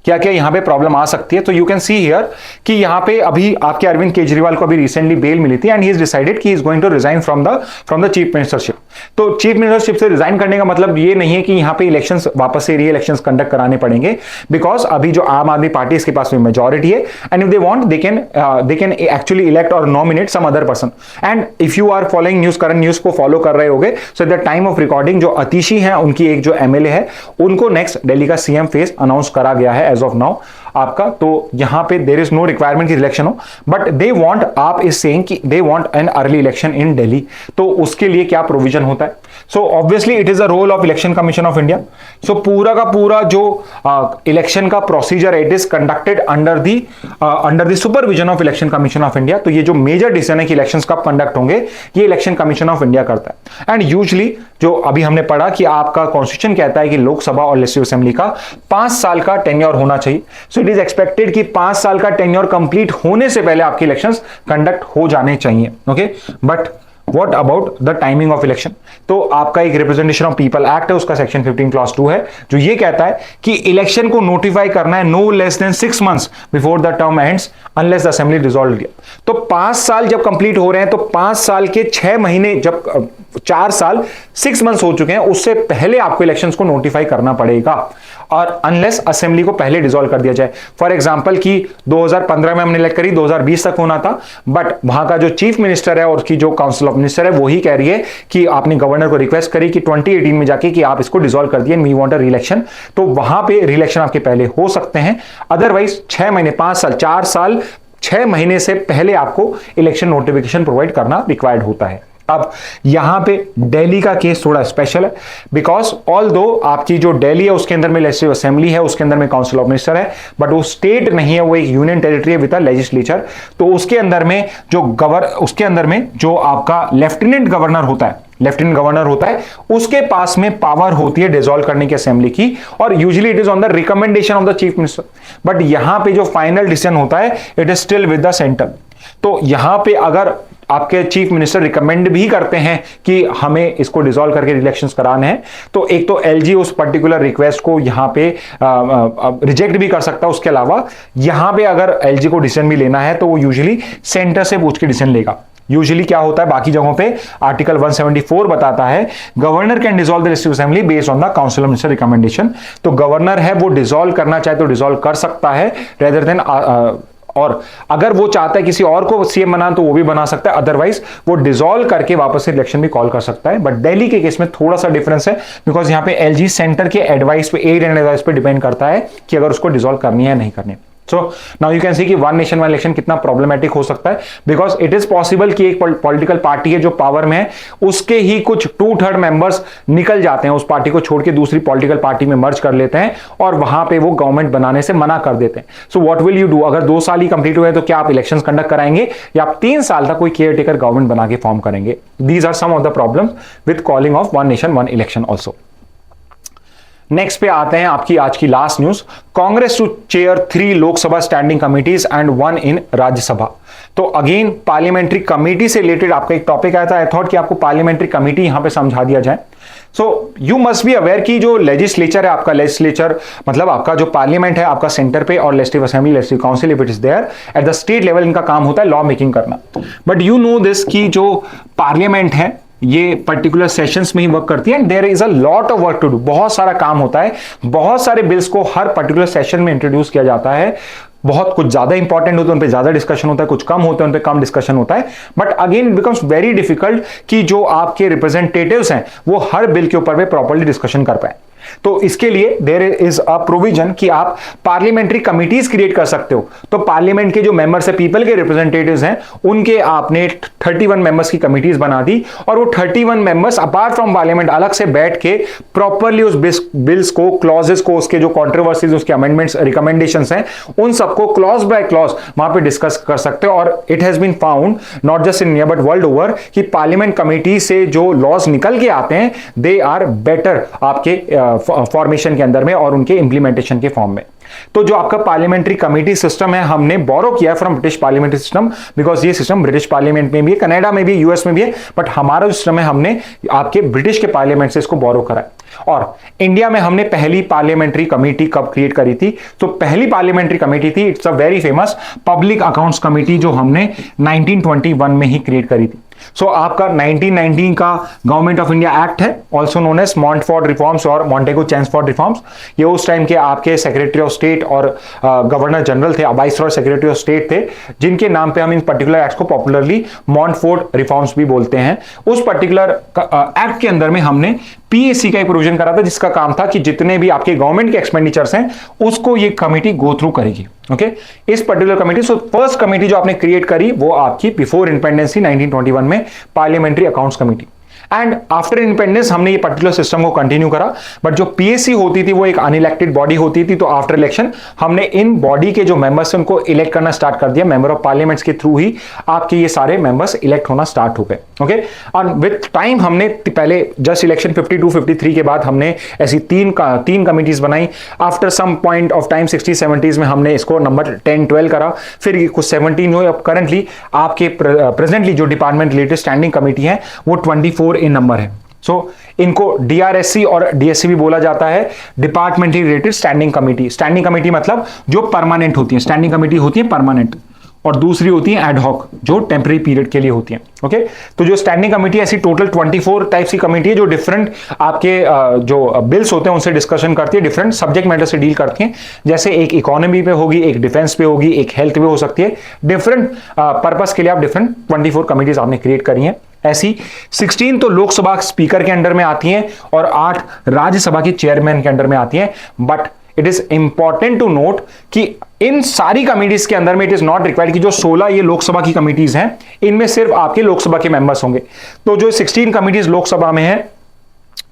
क्या क्या यहां पे प्रॉब्लम आ सकती है। तो यू कैन सी हियर कि यहां पे अभी आपके अरविंद केजरीवाल को अभी रिसेंटली बेल मिली थी and he is decided that he is going to resign from the chief ministership. तो चीफ मिनिस्टरशिप से रिजाइन करने का मतलब ये नहीं है कि यहां पे इलेक्शंस वापस से री इलेक्शंस कंडक्ट कराने पड़ेंगे, बिकॉज अभी जो आम आदमी पार्टी इसके पास में मेजॉरिटी है and if they want they can actually elect और nominate some other person. And if you are following news, current news को फॉलो कर रहे होगे, so at the time of recording जो अतिशी है उनकी एक जो एमएलए है उनको नेक्स्ट दिल्ली का सीएम फेस अनाउंस करा गया है एज ऑफ नाउ आपका। तो यहां पे देयर इज नो रिक्वायरमेंट की इलेक्शन हो, but they want, AAP is saying कि they want an early election in Delhi. तो उसके लिए क्या प्रोविजन होता है? So obviously it is the role of election commission of India. So पूरा का पूरा जो इलेक्शन का procedure it is conducted under the supervision of election commission of India. तो ये जो मेजर डिसीजन है कि इलेक्शंस कब कंडक्ट होंगे ये इलेक्शन कमीशन ऑफ इंडिया करता है। एंड यूजुअली जो अभी हमने पढ़ा कि आपका कॉन्स्टिट्यूशन कहता है कि लोकसभा और लेजिस्लेटिव असेंबली का 5 साल का टेन्योर होना चाहिए। सो इट इज एक्सपेक्टेड कि 5 साल का टेन्योर कंप्लीट होने से पहले आपके इलेक्शंस कंडक्ट हो जाने चाहिए। Okay, but what about the timing of election? तो आपका एक रिप्रेजेंटेशन ऑफ पीपल एक्ट है, उसका सेक्शन 15 क्लॉज 2 है जो ये कहता है कि इलेक्शन को नोटिफाई करना है no less than 6 months before the term ends unless the assembly dissolve. तो 5 साल जब कंप्लीट हो रहे हैं तो 5 साल के 6 महीने, जब 4 साल 6 months हो चुके हैं उससे पहले आपको इलेक्शंस को नोटिफाई करना पड़ेगा, और अनलेस असेंबली को पहले डिसॉल्व कर दिया जाए। फॉर एग्जांपल कि 2015 में हमने इलेक्ट करी, 2020 तक होना था, बट वहां का जो चीफ मिनिस्टर है और उसकी जो काउंसिल ऑफ मिनिस्टर है वो ही कह रही है कि आपने गवर्नर को रिक्वेस्ट करी कि 2018 में जाके कि आप इसको डिसॉल्व कर दिए, वी वांट अ री-इलेक्शन। तो वहां पे री-इलेक्शन आपके पहले हो सकते हैं, अदरवाइज 6 महीने, 5 साल, 4 साल 6 महीने से पहले आपको इलेक्शन नोटिफिकेशन प्रोवाइड करना रिक्वायर्ड होता है। अब यहां पे दिल्ली का केस थोड़ा स्पेशल है, बिकॉज ऑल दो आपकी जो दिल्ली है उसके अंदर में लेजिस्लेटिव असेंबली है, उसके अंदर में काउंसिल ऑफ मिनिस्टर है, बट वो स्टेट नहीं है, वो एक यूनियन टेरिटरी है विद अ लेजिस्लेचर। तो उसके अंदर में जो आपका लेफ्टिनेंट गवर्नर होता है उसके पास में पावर होती है डिसॉल्व करने की असेंबली की, और usually it is on the recommendation of the chief minister. But यहां पे जो फाइनल डिसीजन होता है it is still with the centre. तो यहां पे अगर आपके चीफ मिनिस्टर रिकमेंड भी करते हैं कि हमें इसको डिसॉल्व करके इलेक्शंस कराने हैं, तो एक तो एलजी उस पर्टिकुलर रिक्वेस्ट को यहां पे रिजेक्ट भी कर सकता है। उसके अलावा यहां पे अगर एलजी को डिसीजन भी लेना है तो वो यूजुअली सेंटर से पूछ के डिसीजन लेगा। यूजुअली क्या होता है बाकी जगहों पे आर्टिकल 174 बताता है governor can dissolve the legislative assembly based on the council of minister recommendation. तो गवर्नर है वो डिसॉल्व करना चाहे तो डिसॉल्व कर सकता है रेदर देन, और अगर वो चाहता है किसी और को सीएम बनाना तो वो भी बना सकता है, अदरवाइज वो डिसॉल्व करके वापस से इलेक्शन भी कॉल कर सकता है। बट दिल्ली के केस में थोड़ा सा डिफरेंस है, बिकॉज यहां पे एलजी सेंटर के एडवाइस पे, एड एंड एडवाइस पे डिपेंड करता है कि अगर उसको डिसॉल्व करनी है या नहीं करनी। So now you can see कि वन नेशन वन इलेक्शन कितना प्रॉब्लमेटिक हो सकता है, बिकॉज इट इज पॉसिबल कि एक पॉलिटिकल पार्टी है जो पावर में है उसके ही कुछ 2/3 मेंबर्स निकल जाते हैं, उस पार्टी को छोड़ के दूसरी पॉलिटिकल पार्टी में मर्ज कर लेते हैं और वहां पे वो गवर्नमेंट बनाने से मना कर देते हैं। So what will you do? अगर 2 साल ही कंप्लीट हुए तो क्या आप इलेक्शंस कंडक्ट कराएंगे या आप 3 साल तक कोई केयर टेकर गवर्नमेंट बना के फॉर्म करेंगे? These are some of the problems with calling of one nation one election also. Next पे आते हैं आपकी आज की last news, Congress to chair 3 Lok Sabha standing committees and 1 in Rajya Sabha. तो अगेन पार्लियामेंट्री कमेटी से रिलेटेड आपका एक टॉपिक आया था, आई थॉट कि आपको पार्लियामेंट्री कमेटी यहां पे समझा दिया जाए। So you must be aware कि जो लेजिस्लेचर है आपका, लेजिस्लेचर मतलब आपका जो पार्लियामेंट है आपका सेंटर पे, और legislative assembly, legislative council if it is there at the state level, इनका काम होता है लॉ मेकिंग करना। बट यू नो दिस कि जो पार्लियामेंट है ये पर्टिकुलर सेशंस में ही वर्क करती है and there is a lot of work to do. बहुत सारा काम होता है, बहुत सारे बिल्स को हर पर्टिकुलर सेशन में इंट्रोड्यूस किया जाता है। बहुत कुछ ज्यादा इंपॉर्टेंट होते हैं उन पे ज्यादा डिस्कशन होता है, कुछ कम होते हैं उन पे कम डिस्कशन होता है। But again it becomes very difficult कि जो आपके रिप्रेजेंटेटिव्स हैं वो हर बिल के ऊपर में प्रॉपर्ली डिस्कशन कर पाए। तो इसके लिए देयर इज अ प्रोविजन कि आप पार्लियामेंट्री कमिटीज क्रिएट कर सकते हो। तो पार्लियामेंट के जो मेंबर्स है, पीपल के रिप्रेजेंटेटिव्स हैं, उनके आपने 31 मेंबर्स की कमिटीज बना दी और वो 31 मेंबर्स अपार्ट फ्रॉम पार्लियामेंट अलग से बैठ के प्रॉपरली उस बिल्स को, क्लॉजेस को, उसके जो कंट्रोवर्सीज, उसके अमेंडमेंट्स, रिकमेंडेशंस हैं, उन सबको क्लॉज बाय क्लॉज वहां पे डिस्कस कर सकते हो। और it has been found not just in India but world over कि पार्लियामेंट कमिटी से जो लॉज निकल के आते हैं दे आर बेटर आपके फॉर्मेशन के अंदर में और उनके इंप्लीमेंटेशन के फॉर्म में। तो जो आपका पार्लियामेंट्री कमेटी सिस्टम है, हमने बोरो किया from British parliamentary system, because ये सिस्टम ब्रिटिश पार्लियामेंट में भी है, कनाडा में भी, यूएस में भी है, बट हमारा जो सिस्टम है हमने आपके ब्रिटिश के पार्लियामेंट से इसको बोरो करा है। और इंडिया में हमने पहली पार्लियामेंट्री कमेटी कब क्रिएट करी थी? तो पहली पार्लियामेंट्री कमेटी थी, it's a very famous public accounts committee, जो हमने 1921 में ही क्रिएट करी थी। सो आपका 1919 का गवर्नमेंट ऑफ इंडिया एक्ट है, also known as Montford reforms और मॉन्टेगो-चेम्सफोर्ड रिफॉर्म्स। ये उस टाइम के आपके सेक्रेटरी ऑफ स्टेट और गवर्नर जनरल थे, वाइसरॉय सेक्रेटरी ऑफ स्टेट थे, जिनके नाम पे हम इन पर्टिकुलर एक्ट को पॉपुलरली मॉन्टफोर्ड रिफॉर्म्स भी बोलते हैं। उस पर्टिकुलर एक्ट के अंदर में हमने पीएसी का एक प्रोविजन करा था, जिसका काम था कि जितने भी आपके गवर्नमेंट के एक्सपेंडिचर्स हैं उसको ये कमेटी गो थ्रू करेगी। ओके, इस particular committee, so first committee जो आपने क्रिएट करी वो आपकी बिफोर इंडिपेंडेंस 1921 में parliamentary accounts committee. And after independence हमने ये पर्टिकुलर सिस्टम को कंटिन्यू करा, बट जो पीएससी होती थी वो एक अनइलेक्टेड बॉडी होती थी। तो आफ्टर इलेक्शन हमने इन बॉडी के जो मेंबर्स हैं उनको इलेक्ट करना स्टार्ट कर दिया। मेंबर ऑफ पार्लियामेंट्स के थ्रू ही आपके ये सारे मेंबर्स इलेक्ट होना स्टार्ट हो गए। ओके, और विथ टाइम हमने पहले जस्ट इलेक्शन 52-53 के बाद हमने ऐसी तीन कमिटीज बनाई। After some point of time 60-70s में हमने इसको नंबर 10-12 करा, फिर कुछ 17 हुए। अब करंटली आपके प्रेजेंटली जो डिपार्टमेंट रिलेटेड स्टैंडिंग कमेटी है वो 24 इन नंबर है। सो इनको डीआरएससी और डीएससी भी बोला जाता है, departmentally related standing committee. Standing committee मतलब जो परमानेंट होती है, स्टैंडिंग कमेटी होती है परमानेंट, और दूसरी होती है एड हॉक जो टेम्पररी पीरियड के लिए होती है। ओके, तो जो स्टैंडिंग कमेटी ऐसी टोटल 24 टाइप्स की कमेटी है जो डिफरेंट आपके जो बिल्स होते हैं उनसे डिस्कशन करती है, डिफरेंट सब्जेक्ट मैटर से डील करती हैं। जैसे एक इकोनॉमी पे होगी, एक डिफेंस पे होगी, एक हेल्थ पे हो सकती है। डिफरेंट पर्पस के लिए आप डिफरेंट 24 कमिटीज आपने क्रिएट करी हैं। ऐसी 16 तो लोकसभा स्पीकर के अंडर में आती हैं और 8 राज्यसभा के चेयरमैन के अंडर में आती हैं। But it is important to note कि इन सारी कमिटीज के अंदर में इट इज नॉट रिक्वायर्ड कि जो 16 ये लोकसभा की कमिटीज हैं इनमें सिर्फ आपके लोकसभा के मेंबर्स होंगे। तो जो 16 कमिटीज लोकसभा में है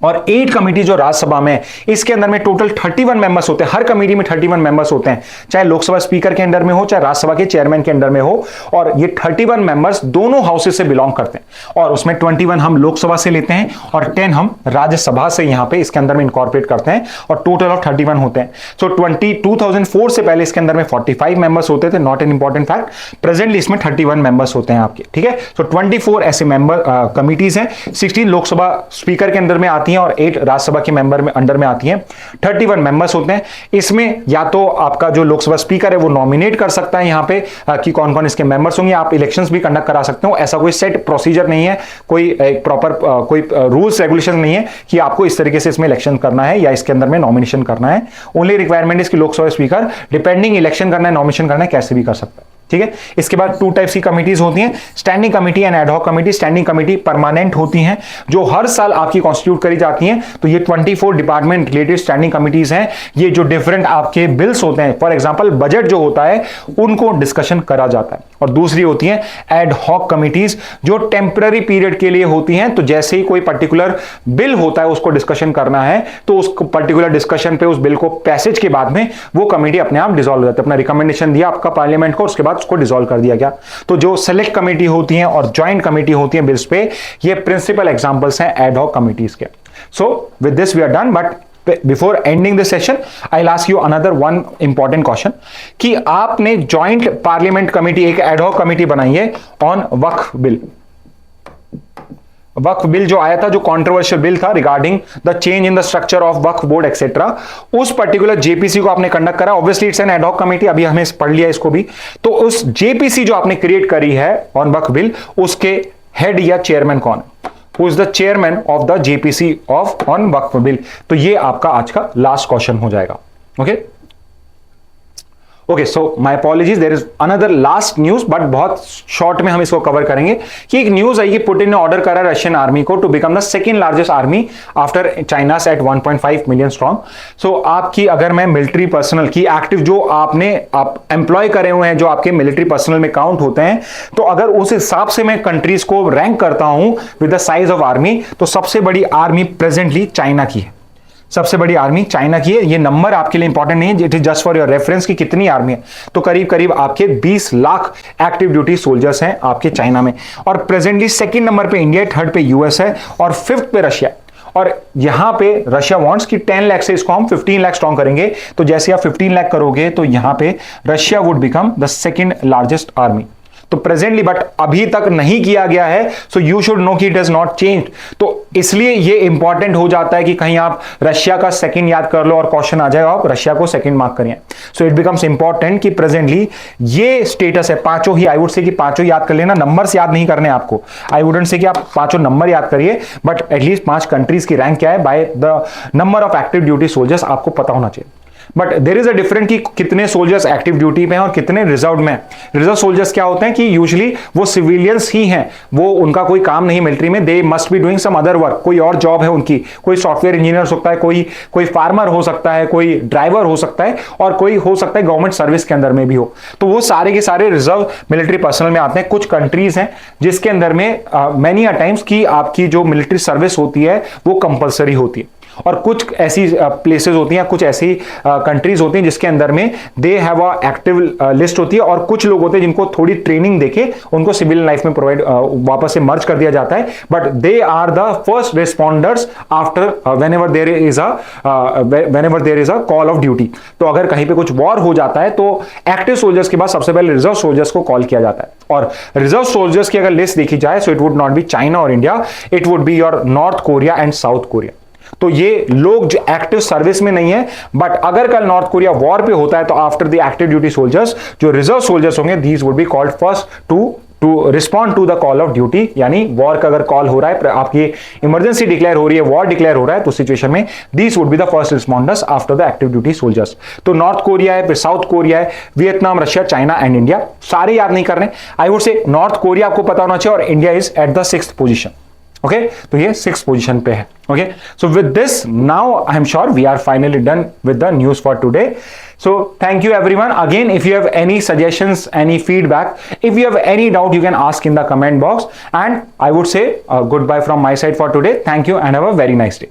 और 8 कमेटी जो राज्यसभा में है, इसके अंदर में टोटल 31 मेंबर्स होते हैं। हर कमेटी में 31 मेंबर्स होते हैं, चाहे लोकसभा स्पीकर के अंडर में हो, चाहे राज्यसभा के चेयरमैन के अंडर में हो। और ये 31 मेंबर्स दोनों हाउसेस से बिलोंग करते हैं और उसमें 21 हम लोकसभा से लेते हैं और 10 हम राज्यसभा से यहां पे इसके अंदर में इंकॉर्पोरेट करते हैं और टोटल ऑफ 31 होते हैं। सो 2004 से पहले इसके अंदर में 45 मेंबर्स होते थे, not an important fact. Presently इसमें 31 मेंबर्स होते हैं आपके, ठीक है। सो 24 ऐसे मेंबर कमिटीज हैं, 16 लोकसभा स्पीकर के अंदर में आती हैं और 8 राज्यसभा के मेंबर में अंडर में आती हैं। 31 मेंबर्स होते हैं। इसमें या तो आपका जो लोकसभा स्पीकर है वो नॉमिनेट कर सकता है यहाँ पे कि कौन कौन इसके मेंबर्स होंगे। आप इलेक्शंस भी कंडक्ट करा सकते हो, ऐसा कोई सेट प्रोसीजर नहीं है, कोई प्रॉपर कोई रूल्स रेगुलेशन नहीं है कि आपको इस तरीके से इसमें इलेक्शन करना है या इसके अंदर में नॉमिनेशन करना है। ओनली रिक्वायरमेंट इसकी लोकसभा स्पीकर डिपेंडिंग इलेक्शन करना है, नॉमिनेशन करना है, कैसे भी कर सकता है, ठीक है। इसके बाद 2 टाइप्स की कमिटीज होती हैं, standing committee and ad hoc committee. Standing committee permanent होती हैं जो हर साल आपकी कॉन्स्टिट्यूट करी जाती हैं। तो ये 24 डिपार्टमेंट रिलेटेड स्टैंडिंग कमिटीज हैं। ये जो डिफरेंट आपके बिल्स होते हैं, फॉर एग्जांपल बजट जो होता है, उनको डिस्कशन करा जाता है। और दूसरी होती है एड हॉक कमिटीज जो टेम्पररी पीरियड के लिए होती हैं। तो जैसे ही कोई पर्टिकुलर बिल होता है उसको डिस्कशन करना है तो उस पर्टिकुलर डिस्कशन पे उस बिल को पैसेज के बाद में वो कमेटी अपने आप डिसॉल्व हो जाती है। अपना रिकमेंडेशन दिया आपका पार्लियामेंट को, उसके बाद उसको डिसॉल्व कर दिया गया। तो जो सेलेक्ट कमेटी होती हैं और ज्वाइंट कमेटी होती हैं बिल्स पे, ये प्रिंसिपल एग्जांपल्स हैं एड हॉक कमिटीज के। So with this we are done, but before ending this session I will ask you another one important question कि आपने ज्वाइंट पार्लियामेंट कमेटी, एक एड हॉक कमेटी बनाई है on Waqf bill. Waqf bill जो आया था, जो कंट्रोवर्शियल बिल था regarding the change in the structure of Waqf board etcetera, उस पर्टिकुलर जेपीसी को आपने कंडक्ट करा। Obviously it's an ad hoc committee, अभी हमें पढ़ लिया इसको भी। तो उस जेपीसी जो आपने क्रिएट करी है ऑन वक्फ बिल, उसके हेड या चेयरमैन कौन है? Who is the chairman of the JPC of on Waqf bill? तो ये आपका आज का लास्ट क्वेश्चन हो जाएगा। Okay, okay, so my apologies, there is another last news, but बहुत शॉर्ट में हम इसको कवर करेंगे कि एक न्यूज आई कि पुतिन ने ऑर्डर करा रशियन आर्मी को to become the second largest army after China at 1.5 million strong. So आपकी अगर मैं मिलिट्री पर्सनल की एक्टिव जो आप एम्प्लॉय करे हुए हैं, जो आपके मिलिट्री पर्सनल में काउंट होते हैं, तो अगर उस हिसाब से मैं कंट्रीज को रैंक करता हूं with the size of army, तो सबसे बड़ी आर्मी प्रेजेंटली चाइना की है। सबसे बड़ी आर्मी चाइना की है। ये नंबर आपके लिए इंपॉर्टेंट नहीं है, it is just for your reference कि कितनी आर्मी है। तो करीब करीब आपके 20 लाख एक्टिव ड्यूटी सोल्जर्स हैं आपके चाइना में। और प्रेजेंटली सेकंड नंबर पे इंडिया, थर्ड पे यूएस है और फिफ्थ पे रशिया है। और यहां पे रशिया वांट्स कि 10 लाख से इसको हम 15 लाख स्ट्रॉन्ग करेंगे। तो जैसे आप 15 लाख करोगे तो यहां पे Russia would become the second largest army. तो प्रेजेंटली, बट अभी तक नहीं किया गया है, सो यू शुड नो कि इट इज नॉट चेंज। तो इसलिए ये इंपॉर्टेंट हो जाता है कि कहीं आप रशिया का सेकंड याद कर लो और क्वेश्चन आ जाएगा आप रशिया को सेकंड मार्क करिए। सो इट बिकम्स इंपॉर्टेंट कि प्रेजेंटली ये स्टेटस है। पांचों ही, आई वुड से कि पांचों याद कर लेना, नंबर्स याद नहीं करने आपको। आई वुडंट से कि आप पांचों नंबर याद करिए, बट एटलीस्ट 5 कंट्रीज की रैंक क्या है by the number of active duty soldiers आपको पता होना चाहिए। But there is a different कि कितने सोल्जर्स एक्टिव ड्यूटी पे हैं और कितने रिजर्व में। रिजर्व सोल्जर्स क्या होते हैं कि यूजुअली वो सिविलियंस ही हैं, वो उनका कोई काम नहीं मिलिट्री में, they must be doing some other work, कोई और जॉब है उनकी। कोई सॉफ्टवेयर इंजीनियर हो सकता है, कोई फार्मर हो सकता है, कोई ड्राइवर हो सकता है, और कोई हो सकता है गवर्नमेंट सर्विस के अंदर में भी हो। तो वो सारे के सारे रिजर्व मिलिट्री पर्सनल में आते हैं। कुछ कंट्रीज हैं जिसके अंदर में मैनी अ टाइम्स की आपकी जो मिलिट्री सर्विस होती है वो कंपलसरी होती है, और कुछ ऐसी प्लेसेस होती हैं, कुछ ऐसी कंट्रीज होती हैं जिसके अंदर में दे हैव अ एक्टिव लिस्ट होती है, और कुछ लोग होते हैं जिनको थोड़ी ट्रेनिंग देके उनको सिविल लाइफ में प्रोवाइड वापस से मर्ज कर दिया जाता है। But they are the first responders after whenever there is a call of duty. तो अगर कहीं पे कुछ वॉर हो जाता है तो एक्टिव सोल्जर्स के बाद सबसे पहले रिजर्व सोल्जर्स को कॉल किया जाता है। और रिजर्व सोल्जर्स की अगर लिस्ट देखी जाए, so it would not be China और India, it would be your North Korea and South Korea. तो ये लोग जो एक्टिव सर्विस में नहीं है, बट अगर कल नॉर्थ कोरिया वॉर पे होता है तो after the active duty soldiers जो रिजर्व सोल्जर्स होंगे, these would be called first to respond to the call of duty. यानी वॉर का अगर कॉल हो रहा है, आपकी इमरजेंसी डिक्लेयर हो रही है, वॉर डिक्लेयर हो रहा है, तो सिचुएशन में these would be the first responders after the active duty soldiers. तो नॉर्थ कोरिया है, फिर साउथ कोरिया है, Vietnam, Russia, China and India. सारे याद नहीं करने। I would say North Korea आपको पता होना चाहिए और India is at the 6th position. Okay, तो ये 6th पोजीशन पे है। Okay, so with this now I am sure we are finally done with the news for today. So thank you everyone. Again, if you have any suggestions, any feedback, if you have any doubt, you can ask in the comment box. And I would say goodbye from my side for today. Thank you and have a very nice day.